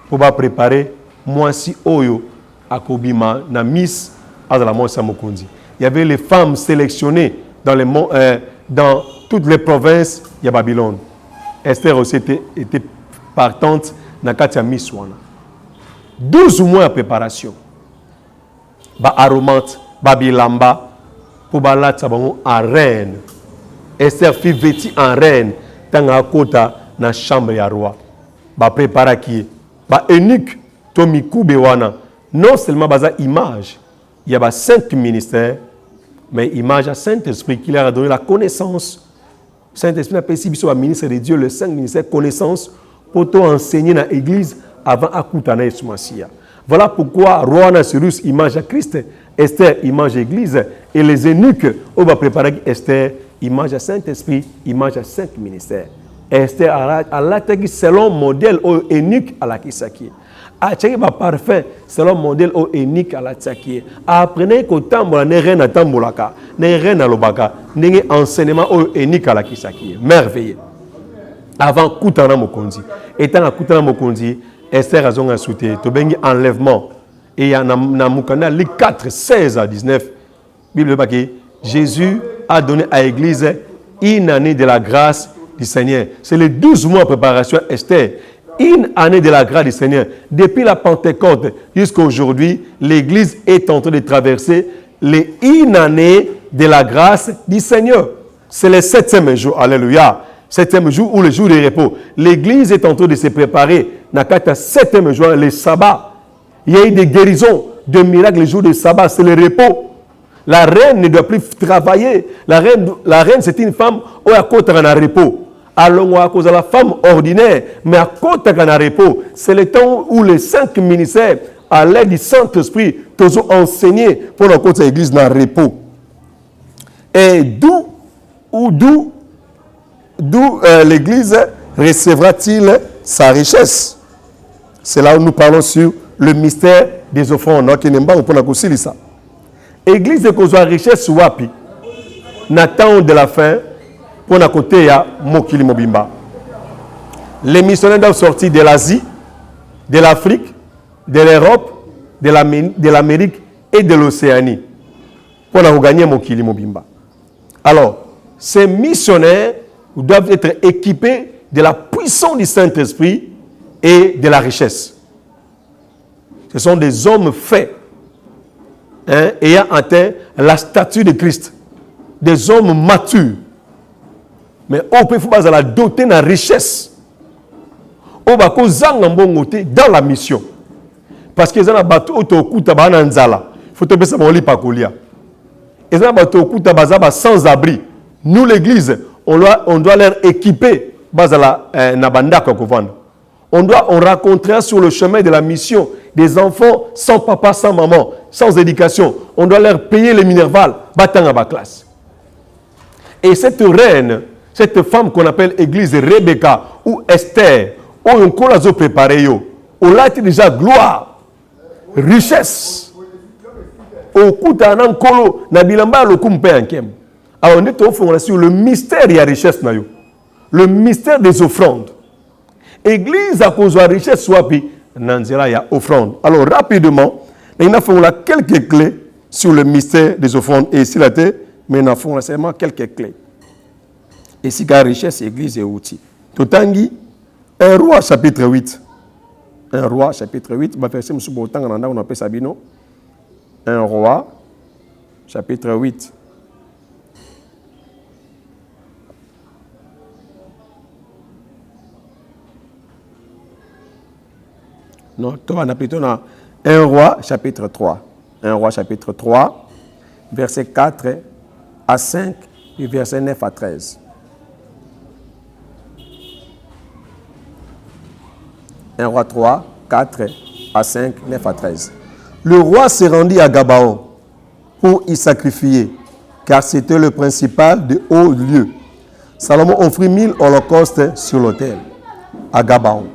pour préparer moi si oyo akobima na miss azala mo samokondi. Il y avait les femmes sélectionnées dans toutes les provinces de Babylone. Esther aussi était partante dans Katia Miss wana. 12 mois de préparation. Ba aromate, ba bilamba pour balatsa bango en reine. Esther fut vêtue en reine dans la côte dans la chambre du roi. Ba préparer qui ba eunuque to mikube wana non seulement baza image, il y a 5 ministères, mais image à Saint-Esprit qui leur a donné la connaissance. Saint-Esprit n'a pas ici le ministre de Dieu, le 5 ministères connaissance pour enseigner dans l'église avant Akutana et Soumassia. Voilà pourquoi Roana Cyrus image à Christ, Esther image à l'église et les eunuques on va préparer Esther image à Saint-Esprit, image à 5 ministères. Esther a l'attaqué selon modèle au eunuque à la Kisaki. A tchaki ba parfait selon modèle au unique à la tchaki. Apprenez qu'au tambola ne rien à tambolaka, ne rien à lobaka, n'engé enseignement au unique à la Kisaki. Merveilleux. Avant Koutana Mokondi. Étant à Koutana Mokondi, Esther a zonga souté, to bengi enlèvement. Et il y a na Moukana, les 4, 16 à 19, Bible Baki, Jésus a donné à l'église une année de la grâce du Seigneur. C'est les 12 mois de préparation Esther. Une année de la grâce du Seigneur. Depuis la Pentecôte jusqu'à aujourd'hui, l'Église est en train de traverser une année de la grâce du Seigneur. C'est le 7e jour. Alléluia. 7e jour ou le jour de repos. L'Église est en train de se préparer. Dans le 7e jour, le sabbat. Il y a eu des guérisons, des miracles le jour du sabbat. C'est le repos. La reine ne doit plus travailler. La reine c'est une femme où elle a côté en repos. Alors, à cause de la femme ordinaire, mais à côté de la repos, c'est le temps où les 5 ministères, à l'aide du Saint-Esprit, tous ont enseigné pour la côté de l'église dans le repos. Et d'où l'église recevra-t-il sa richesse? C'est là où nous parlons sur le mystère des offrandes. L'église de cause de la richesse, wapi, n'attend de la fin. Pour la côté, il y a Mokili Mobimba. Les missionnaires doivent sortir de l'Asie, de l'Afrique, de l'Europe, de l'Amérique et de l'Océanie pour gagner Mokili Mobimba. Alors, ces missionnaires doivent être équipés de la puissance du Saint-Esprit et de la richesse. Ce sont des hommes faits, ayant atteint la stature de Christ, des hommes matures. Mais on peut faire la doter de la richesse. On va dans la mission. Parce que les gens il faut te faire ça sans abri. Nous, l'église, on doit leur équiper. On doit rencontrer sur le chemin de la mission des enfants sans papa, sans maman, sans éducation. On doit leur payer les minervales. Classe. Et cette reine, cette femme qu'on appelle église Rebecca ou Esther, on a préparé, on a déjà gloire, richesse. Au coup d'un colo, Nabilamba le kumpe ankem. Alors on est sur le mystère de la richesse, le mystère des offrandes. Église à cause de la richesse, soit puis, Nanzera, il y a offrande. Alors rapidement, il faut quelques clés sur le mystère des offrandes. Et ici, la tête, mais il faut seulement quelques clés. Et si la richesse, église et outils. Totangi, 1 roi chapitre 8. 1 roi chapitre 8. On appelle Sabino. 1 roi chapitre 8. Non, on a plutôt 1 roi chapitre 3. 1 roi chapitre 3, verset 4 à 5 et verset 9 à 13. 1 roi 3, 4 à 5, 9 à 13. Le roi se rendit à Gabaon pour y sacrifier, car c'était le principal de hauts lieux. Salomon offrit 1000 holocaustes sur l'autel à Gabaon.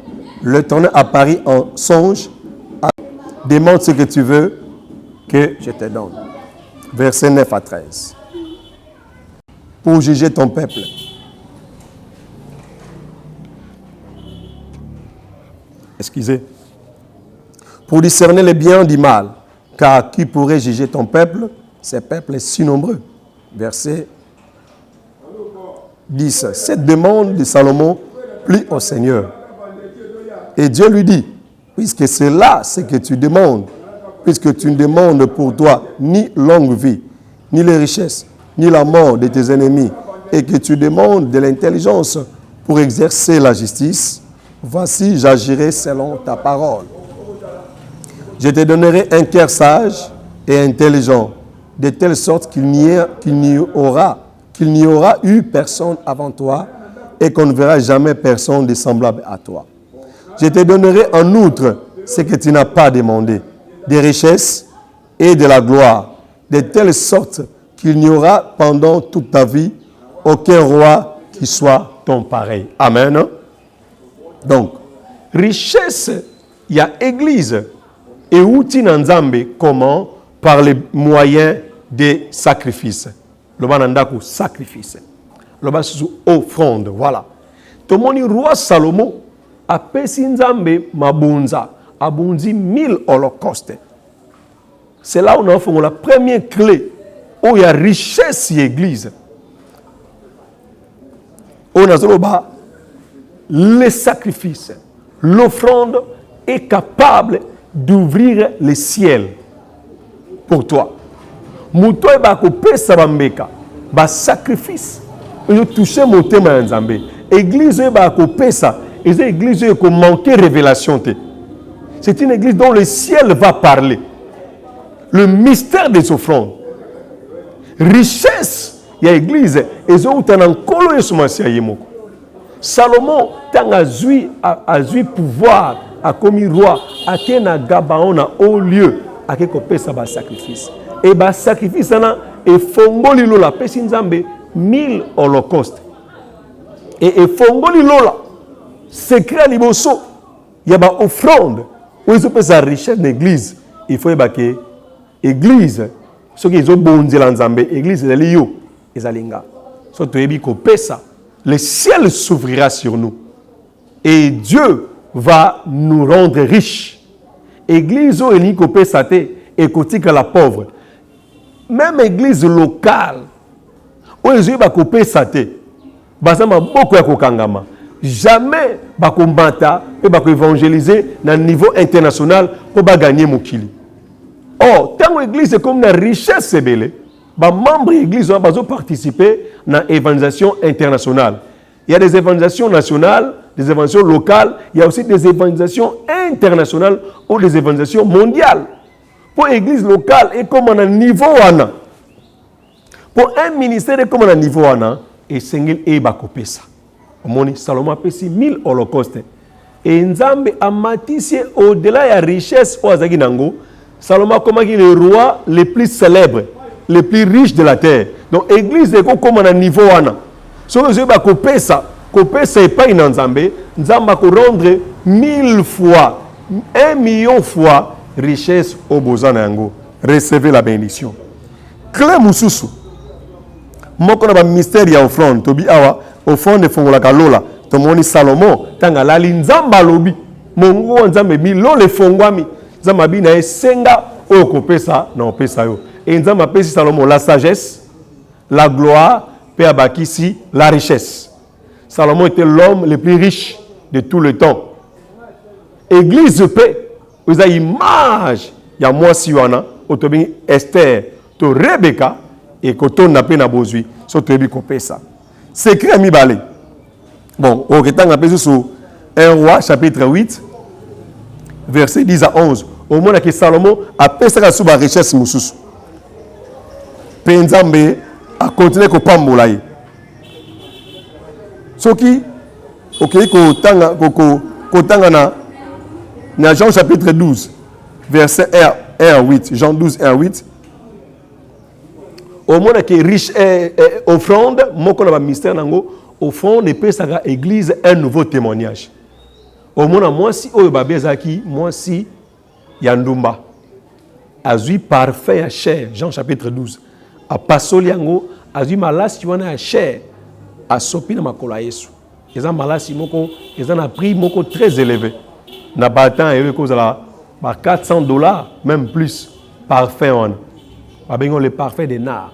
L'Éternel apparut en songe. Demande ce que tu veux que je te donne. Verset 9 à 13. Pour juger ton peuple. Excusez. Pour discerner le bien du mal. Car qui pourrait juger ton peuple? Ce peuple est si nombreux. Verset 10. Cette demande de Salomon plut au Seigneur. Et Dieu lui dit, puisque c'est là ce que tu demandes, puisque tu ne demandes pour toi ni longue vie, ni les richesses, ni la mort de tes ennemis, et que tu demandes de l'intelligence pour exercer la justice, voici, j'agirai selon ta parole. Je te donnerai un cœur sage et intelligent, de telle sorte qu'il n'y aura eu personne avant toi et qu'on ne verra jamais personne de semblable à toi. Je te donnerai en outre ce que tu n'as pas demandé, des richesses et de la gloire, de telle sorte qu'il n'y aura pendant toute ta vie aucun roi qui soit ton pareil. Amen. Donc, richesse, il y a église. Et outil Nzambe, comment? Par les moyens des sacrifices. Le banandaku, sacrifice. Le bas sous offrande, voilà. Tout le roi Salomon a pesi Nzambe mabunza, a bondi 1000 holocaustes. C'est là où nous avons la première clé, où il y a richesse et l'église. On a les sacrifices, l'offrande est capable d'ouvrir le ciel pour toi. Mouto e ba ko pesa bambeka ba sacrifice e toucher mon thème en Nzambe. Église e ba ko pesa, et c'est église e ko manquer révélation te. C'est une église dont le ciel va parler. Le mystère des offrandes. Richesse, il y a église et zo utan kolo yesu masia yemoko. Salomon tant a eu pouvoir a commis roi a kena Gabaon na haut lieu a ke ko pesa ba sacrifice. Et ba sacrifice na e fongoli lola pesi Nzambe 1000 holocaustes. Et fongoli lola secret liboso il y a ba offrande où ils ont sa richesse d'église. Il faut que église ceux qui ont bondi la Nzambe église de liyo ezalinga. So to ebi ko pesa le ciel s'ouvrira sur nous et Dieu va nous rendre riches. Église où il ko pesa te et kotika la pauvre. Même église locale où ils ont ko pesa te bazama beaucoup ya kokangama. Jamais bakombata et bako évangéliser na niveau international pour ba gagner mokili. Or, tant l'église est comme une richesse belé, ba membres de l'église ont participer à l'évangélisation internationale. Il y a des évangélisations nationales, des évangélisations locales, il y a aussi des évangélisations internationales ou des évangélisations mondiales. Pour l'église locale et comme on a niveau wana. Pour un ministère et comme on a niveau wana et sengel e bakopesa. Moni Salomon a payé 1000 holocaustes. Et Nzambe a matissé au-delà de la richesse au Azaginango. Salomon comme le roi le plus célèbre, le plus riche de la terre. Donc l'église est comme un niveau wana. Si vous avez coupé ça et pas une Nzambe, Nzambe va rendre 1000 fois, 1 million fois richesse au Bozanango. Recevez la bénédiction. Clé Moussousou. Moi, quand on a un mystère, il y a offrande. Tobi awa, offrande de Fongola Kalola. Tomoni Salomon, tanga lali Nzamba lobi. Mongo Nzambe bi lo le fongwami. Nzamba bi na esenga o kopesa na opesa yo. Et Nzamba pesi Salomon la sagesse, la gloire, pe abakisi la richesse. Salomon était l'homme le plus riche de tout le temps. Église de paix, vous avez image, il y a moi si wana, otobi Esther, to Rebecca et koton na pe na bozui, so tobi kopesa. Secret mi balé. Bon, au retang appelé sur 1 roi chapitre 8 verset 10 à 11. Au moment que Salomon a pesa ka suba richesse mususu. Pe Nzambe a continué ko pambola ye. Soki OK ko tanga na Jean chapitre 12 verset 1 à 8, Jean 12 1 à 8. Au moment que riche offrande, moko na ba mystère nango offrande pesa ka église un nouveau témoignage. Au moment moi si oyo babezaki moi si yandumba azui parfait à chair Jean chapitre 12 a pasoli yango azui malasi wana ya chair a sopi na makola Yesu. Eza malasi moko eza na prix moko très élevé. Na batan et cause la ba $400 même plus parfait wana. Ba bengo le parfait de nar.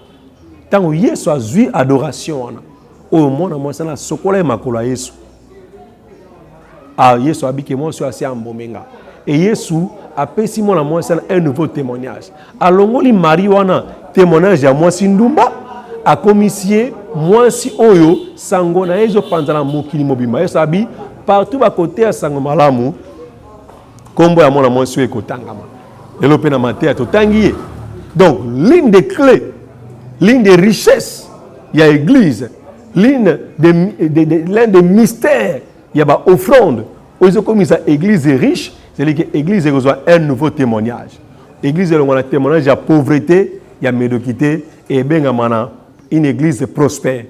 Tant Yesu azui adoration wana. Au monde moi ça na sokola makola Yesu. Ah Yesu abike moi sur asi ambomenga. Et Yesu a pesi moi na moi ça un nouveau témoignage. Alongoli Marie wana témoignage ya moi sindumba a commissionné moi si oyo sango na ezo panzana mokili mobima. Yesu abi partout à côté à sango malamu kombo ya mona mwasi ekotangama lelo pe na maté ya totangi. Donc l'une des clés, l'une des richesses il y a église, l'un des mystères il y a offrande aux comme ça église est riche, c'est que l'église reçoit un nouveau témoignage. L'église est un témoignage il y a pauvreté, il y a médiocrité et bien une église prospère,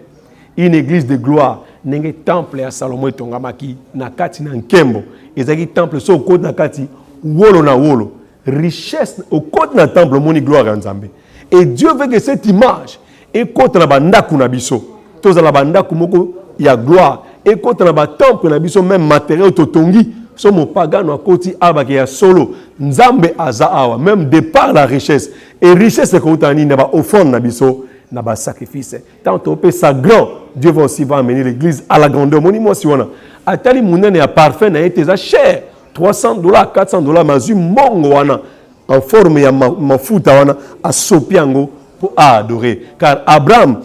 une église de gloire. Nenge temple ya Salomon etongamaki na kati na nkembo ezaki temple so côté na kati wolo na wolo richesse au côté na temple moni gloire ya Nzambe. Et Dieu veut que cette image et côté na bandaku na biso toza la bandaku moko ya gloire et côté na ba temple na biso même matériel totongi so mo pagano a côté abaki ya solo Nzambe aza awa même de par la richesse et richesse ko tani na ba offrande na biso na ba sacrifice tant on peut ça grand Dieu va aussi amener l'église à la grandeur. Moni moi si on a atali munene ya parfait na été za cher $300 $400 mazu mongo wana en forme ya mafuta wana a sopiango pour adorer car Abraham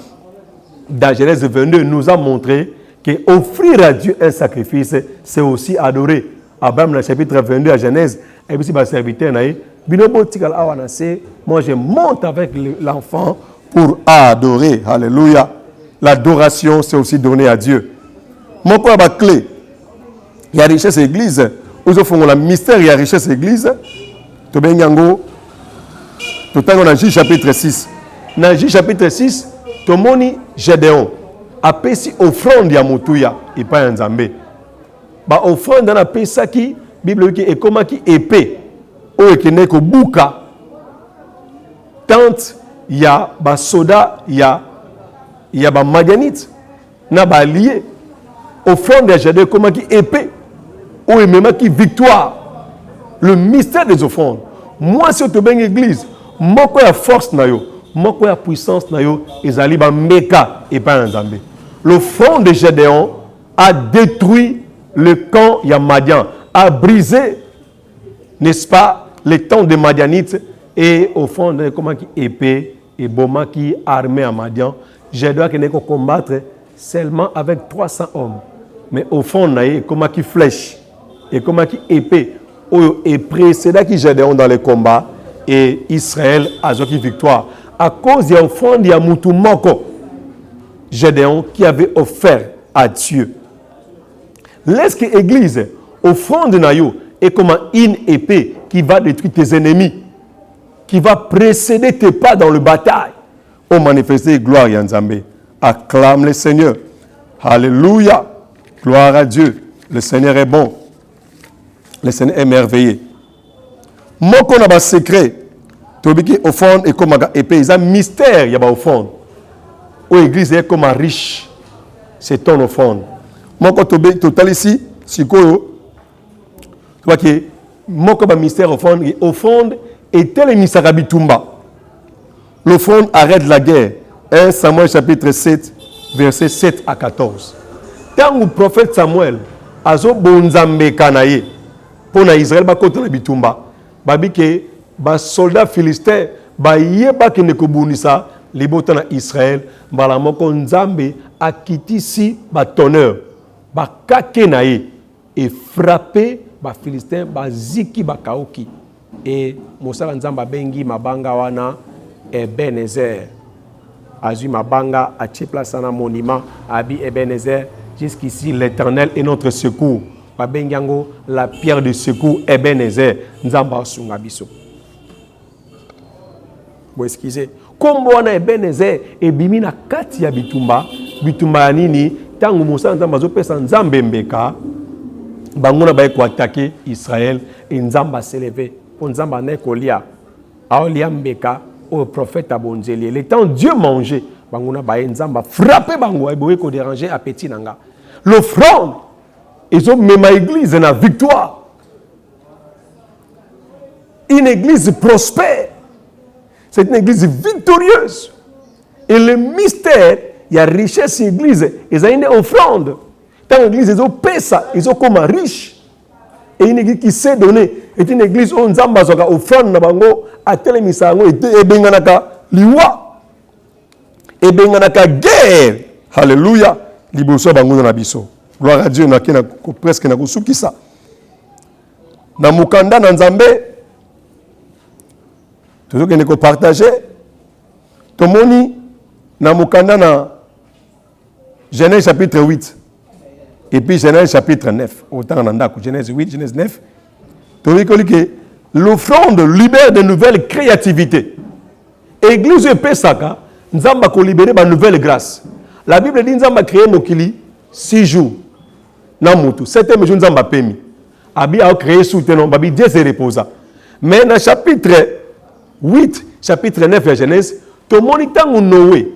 dans Genèse 22 nous a montré que offrir à Dieu un sacrifice c'est aussi adorer. Abraham dans le chapitre 22 à Genèse et puis ba serviteur na binobo tikal awana c'est moi je monte avec l'enfant pour adorer. Alléluia. L'adoration, c'est aussi donner à Dieu. Mon point la clé, il y a richesse église. Où font le mystère, il y a richesse église. Tu bien yango. Tout le temps, Juge chapitre 6. Dans Juge chapitre 6, tu moni Gédéon. Après si offrande ya mutuya et pas un Nzambe. Ba offrande dans la pesa qui Bible qui est comme qui épée. O qui n'est que bouka. Tant il y a ba soda, il y a ba Madianite na ba lié au front de Gédéon comment qui épée ou même qui victoire le mystère des offrandes. Moi si tu ben église moko ya force na yo moko ya puissance na yo ezali ba meka et pas Nzambe. Le front de Gédéon a détruit le camp ya Madian, a brisé n'est-ce pas les tentes de Madianites et au fond de comment qui épée et boma qui armée à Madian. Gédéon qui n'est qu'à combattre seulement avec 300 hommes. Mais au fond, il y a comme qui flèche et comme qui épée. Et précédent qui Gédéon dans les combats et Israël a joué victoire. À cause du fond, il y a Moutoumoko. Gédéon qui avait offert à Dieu. Laisse que l'église, au fond de Nayo, est comme une épée qui va détruire tes ennemis, qui va précéder tes pas dans le bataille. Au manifester gloire à Nzambe. Acclame le Seigneur. Alléluia. Gloire à Dieu. Le Seigneur est bon. Le Seigneur est merveilleux. Moi, qu'on a un secret. Tobiki au fond et comme épée. Il y a un mystère. Il y a au fond. Où l'église est comme riche. C'est ton offrande. Moi, quand tu total ici, c'est quoi? Tu vois que moi, comme un mystère au fond, et tel est Misarabitumba. L'offrande arrête la guerre. 1 Samuel chapitre 7, versets 7 à 14. Tant que le prophète Samuel a zo bonzambe kanaye pour na Israël ba contre la bitumba. Babi ke ba soldat philistin ba yeba ke ne ko bunisa libota na Israël bala moko nzambe akitisi ba tonneur ba kakenaye et frappé ba philistin ba ziki ba kaoki et mosala nzamba bengi mabanga wana Ebenezer. Azui mabanga a tché place na monument abi Ebenezer. Jusqu'ici l'Éternel est notre secours. Babengango la pierre de secours Ebenezer. Nzamba sunga biso. Bon excusez. Kombo wana Ebenezer e bimi na kati ya bitumba. Bitumba nini tangu Musa nzamba zo pesa nzambe mbeka. Bangona ba ko attaquer Israël et nzamba s'élever. Pour nzamba na kolia. Aolia mbeka au prophète Abonzeli. Le temps Dieu mangeait, banguna baye nzamba frappé bango eboye ko déranger appétit nanga. L'offrande ils ont même église na victoire. Une église prospère. C'est une église victorieuse. Et le mystère, il y a richesse église, ils ont une offrande. Tant l'église ils ont pesa, ils ont comme riche. Et une église qui sait donner est une église où nzamba zoka offrande na bango atelemisa ngo e benganaka liwa e benganaka guerre. Alléluia. Liboso bango na biso. Gloire à Dieu, presque na kusuki ça. Na mukanda na nzambe, toujours que nous partager. Tomoni na mukanda na Genèse chapitre 8 et puis Genèse chapitre 9. Autant en andako Genèse 8, Genèse 9. Tu que l'offrande libère de nouvelles créativités. Église Pesaka, Nzamba ko libérer ba nouvelle grâce. La Bible dit Nzamba créé mokili 6 jours. Na mutu, 7e jour Nzamba pemi. Abi a créé soutenon, babi Dieu se reposa. Mais dans chapitre 8, chapitre 9 de Genèse, to monitangu Noé.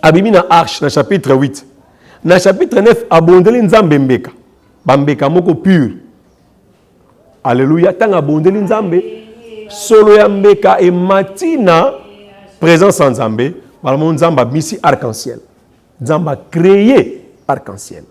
Abimi na arche dans chapitre 8. Dans chapitre 9, abondeli Nzambe mbeka. Bambeka moko pur. Alléluia. Tant abondeli Nzambe, solo ya mbeka et matina présence en Nzambe, balmo Nzamba misi arc-en-ciel. Nzamba créé arc-en-ciel.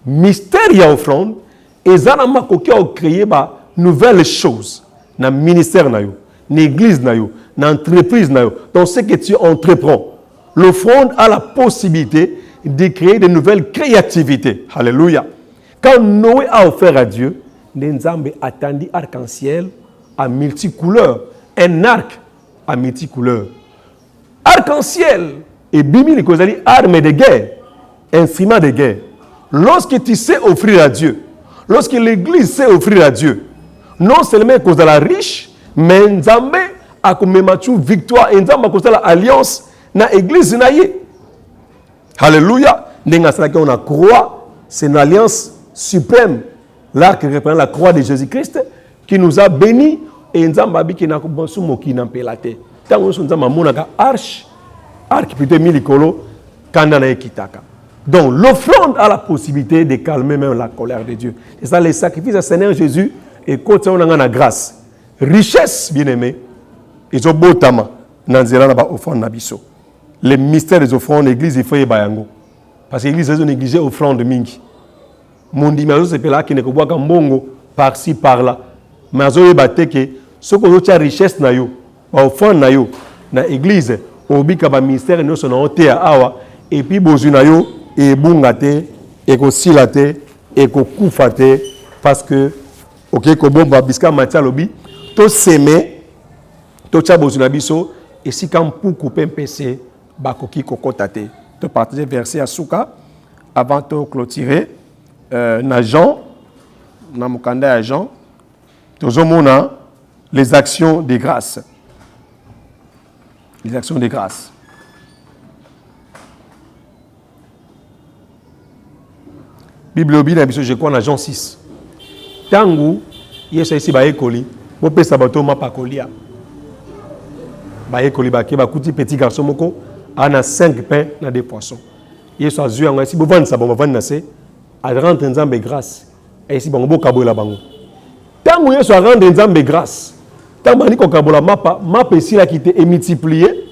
Mystère ya offrande, et zana makoki a créé ba nouvelles choses dans le ministère na yo, dans l'église na yo, dans l'entreprise na yo, dans ce que tu entreprends. L'offrande a la possibilité de créer de nouvelles créativités. Alléluia. Quand Noé a offert à Dieu, Nzambe attendit arc-en-ciel à multicouleurs. Un arc à multicouleurs. Arc-en-ciel et bimi les causali armes de guerre, instruments de guerre. Lorsque tu sais offrir à Dieu, lorsque l'église sait offrir à Dieu, non seulement cause de la riche, mais Nzambe a comme victoire et Nzambe a cause de l'alliance na église na ye. Alléluia. On a croix, c'est une alliance suprême. L'arc représente la croix de Jésus-Christ qui nous a bénis et Nzambe a qui n'a pas bon sumo qui n'a pas la tête. Tant que nous avons monaka arche plutôt milikolo kanda na ekitaka. Donc l'offrande a la possibilité de calmer même la colère de Dieu. C'est ça les sacrifices du Seigneur Jésus et quand on a la grâce, richesse bien-aimé, ils ont beau tama nanzela na ba offrande na biso. Les mystères des offrandes l'église il faut y bayango. Parce que l'église a négligé offrande mingi. Mon dimanche c'est là qui ne ko boka mbongo par-ci par-là. Mais azoye bateke ce que tu as richesse na yo, ba offrande na yo na église obika ba mystère no sona ote awa et puis bozuna yo et bungate et ko silate et ko kufate parce que OK ko bomba biska matia lobi to semer to cha bozuna biso et si quand pour couper PC bakoki kokotate to partager verset à Souka avant de clôturer na Jean na mukanda ya Jean tozomona les actions de grâce. Les actions de grâce. Bible obi na biso je crois na Jean 6. Tangu yeso isi ba ekoli, bo pesa bato ma pakolia. Ba ekoli ba ke ba kuti petit garçon moko ana 5 pains na 2 poissons. Yeso azu yango isi bo vendre ça bo vendre na se a rendre Nzambe grâce. Et isi bango bo kabola bango. Tangu yeso a rendre Nzambe grâce. Tangu ani ko kabola mapa isi la kité et multiplier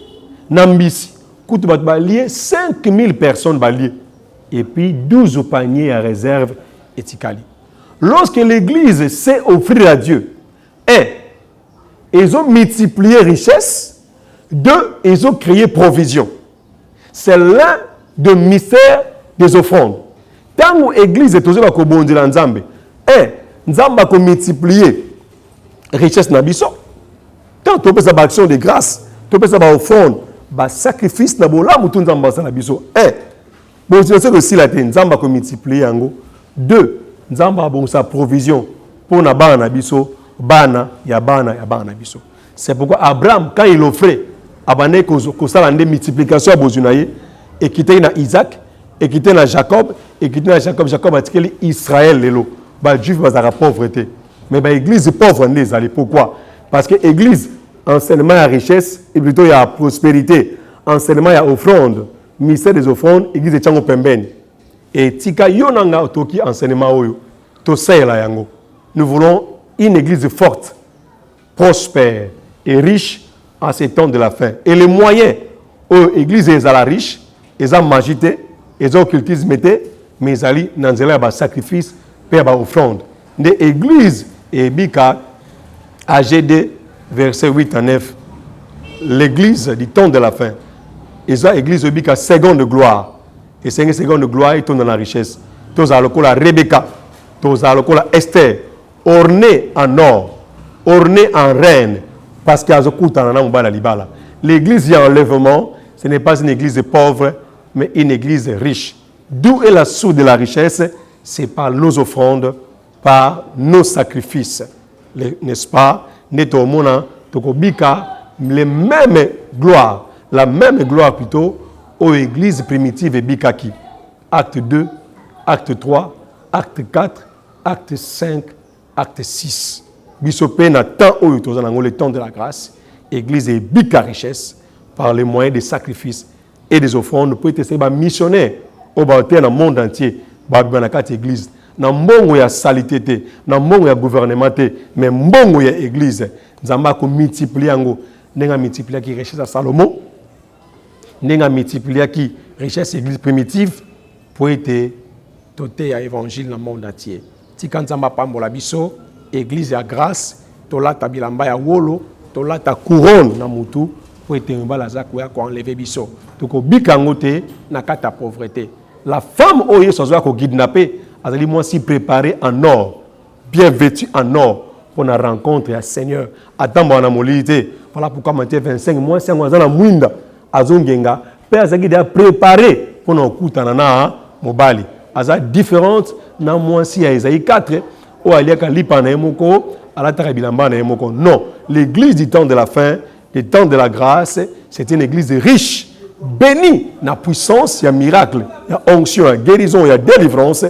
nambisi. Kutu bat ba lié 5000 personnes ba lié. Et puis 12 paniers à réserve et tikali. Lorsque l'église sait offrir à Dieu, 1, ils ont multiplié richesse, 2, ils ont créé provision. C'est l'un des mystères des offrandes. Tant que l'église est toujours à bondi la Nzambe, 1, Nzamba a multiplié richesse nabiso. Tant que tu as action de grâce, tu as offrande, sacrifice nabola mutu Nzamba sa nabiso. 1. Bon, c'est aussi la Nzamba a multiplié yango. 2, Nzamba a sa provision pour na bana biso, bana ya bana biso. C'est pourquoi Abraham, quand il offrait, abane ko sala nde multiplication bozunaye, et quitté na Isaac, et quitté na Jacob, et quitté na Jacob a tikeli Israël lelo. Ba juif bazara pauvreté. Mais ba église pauvre les allez. Pourquoi? Parce que église enseignement à richesse et plutôt il y a prospérité, enseignement à offrande. Ministère des offrandes, église de Tchango Pembeni. Et tika yonanga otoki enseignement oyo. To la yango. Nous voulons une église forte, prospère et riche en ces temps de la fin. Et les moyens, l'église est à la riche, ils ont magité, ils ont occultisme, mais ils ont nanzela ba sacrifice, per ba offrande. L'église et bika AGD verset 8 à 9. L'église du temps de la fin. Ils ont l'église bika seconde gloire. Et 5 secondes de gloire, ils tombent dans la richesse. Tous à la Rebecca, tous à la Esther, ornés en or, ornés en reine, parce qu'il y a un libala. L'église y a enlèvement, ce n'est pas une église pauvre, mais une église riche. D'où est la source de la richesse? C'est par nos offrandes, par nos sacrifices. N'est-ce pas? Netomona, tokobika, les mêmes gloires, la même gloire plutôt, aux églises primitives et bikaki. Acte 2, acte 3, acte 4, acte 5, acte 6. Bisopé na temps où le temps de la grâce, église et bika richesse, par les moyens des sacrifices et des offrandes, pour être missionnaire au dans le monde entier, dans l'église. Na mbongo ya salité, na mbongo ya gouvernement, mais mbongo ya église. Nzamba ko multiplier ngo, nenga multiplier qui richesse à Salomon, nenga multiplier qui richesse église primitive pour être doté à évangile dans le monde entier. Si quand nzamba pambola biso, église ya grâce, tolata bilamba ya wolo, tolata couronne na mutu pour être mbala za ko enlever biso. Toko bikango te na kata pauvreté. La femme oyo sozo ko kidnapper, azali moi si préparé en or, bien vêtu en or pour la rencontre à Seigneur. Attends na molité. Voilà pourquoi Matthieu 25 moi c'est ngwa za na mwinda azongenga père azaki déjà préparé pour na okutana na mobali. Aza différente na moi si ya Isaïe 4 o aliaka lipa na yemoko alataka bilamba na yemoko. Non, l'église du temps de la fin, du temps de la grâce, c'est une église riche. Béni na puissance, il y a miracle, il y a onction, il y a guérison, il y a délivrance,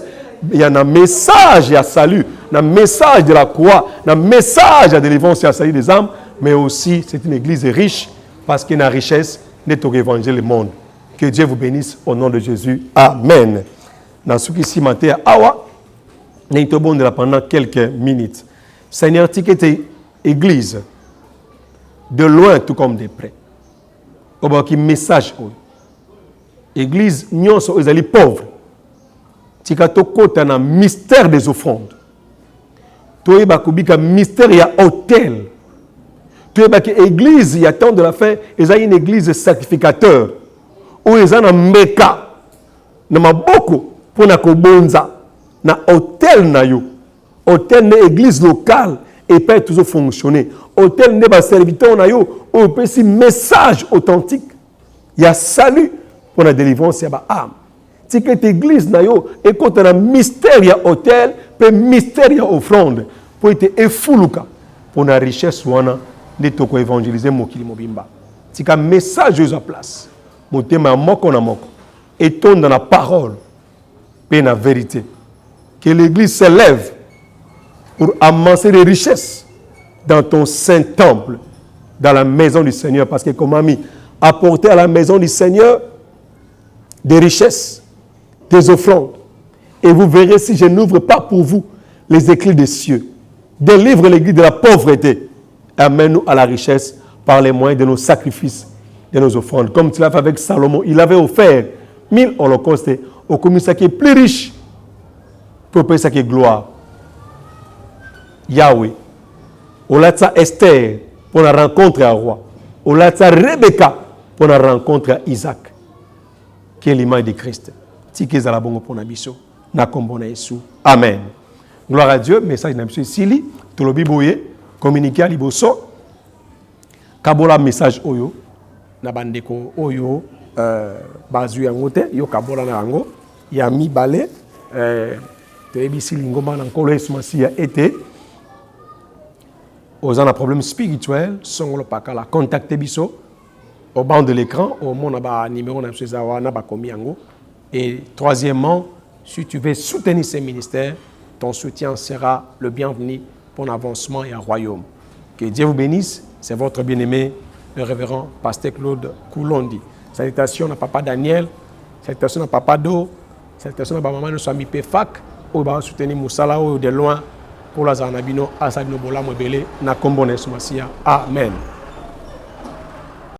il y a un message, il y a salut, un message de la croix, un message de délivrance, il y a salut des âmes, mais aussi c'est une église riche parce qu'il y a une richesse n'est au évangile du monde. Que Dieu vous bénisse au nom de Jésus. Amen. Dans ce qui s'y matin, awa, nous sommes pendant quelques minutes. Seigneur, tu es église, de loin tout comme de près. Qui message église nous sommes les pauvres tikato kota na mystère des offrandes toi ba kubika mystère ya hôtel toi ba que église ya temps de la fin ils ont une église sacrificateur où ils ont un meka na maboko pour na kobonza na hôtel na yo hôtel na église locale et peut toujours fonctionner. Hôtel n'est pas serviteur na yo, on peut si message authentique. Il y a salut pour la délivrance, il y a âme. Si que église na yo, et quand on a mystère, il y a hôtel, puis mystère, il y a offrande. Pour être effuluka, pour la richesse, on a des toko évangéliser mokili mobimba. Si que message à la place, mon thème est moko na moko, et tourne dans la parole, puis la vérité. Que l'église se lève pour amasser les richesses dans ton saint temple, dans la maison du Seigneur. Parce que comme ami, apporter à la maison du Seigneur des richesses, des offrandes. Et vous verrez si je n'ouvre pas pour vous les écrits des cieux. Délivre l'église de la pauvreté. Amène-nous à la richesse par les moyens de nos sacrifices, de nos offrandes. Comme tu l'as fait avec Salomon, il avait offert 1000 holocaustes au commissaire qui est plus riche pour payer sa gloire. Yahweh, Olatsa Esther pour la rencontre à roi, Olatsa Rebecca pour la rencontre à Isaac, qui est l'image de Christ. Tiki Zalabongo pour Nabiso, Nakombona Yesu. Amen. Gloire à Dieu, message de M. Sili, Tolobi Boye, communiqué à Liboso, Kabola message Oyo, Nabandeko Oyo, Bazu Yangote, Yo Kabola Narango, Yami Bale, Terebisi Lingoma Nankolo Esmasi a été. Aux un problème spirituel, sont le pas la contacter biso au banc de l'écran, au mon numéro et troisièmement, si tu veux soutenir ces ministères, ton soutien sera le bienvenu pour l'avancement et un royaume. Que Dieu vous bénisse, c'est votre bien-aimé, le révérend Pasteur Claude Koulondi. Salutations à Papa Daniel, salutations à Papa Do, salutations à Maman Nossami Pefak, ou à soutenir Moussala ou de loin. Pour la Zanabino, Asadino Bola Mobele, na Kombone Sumasia. Amen.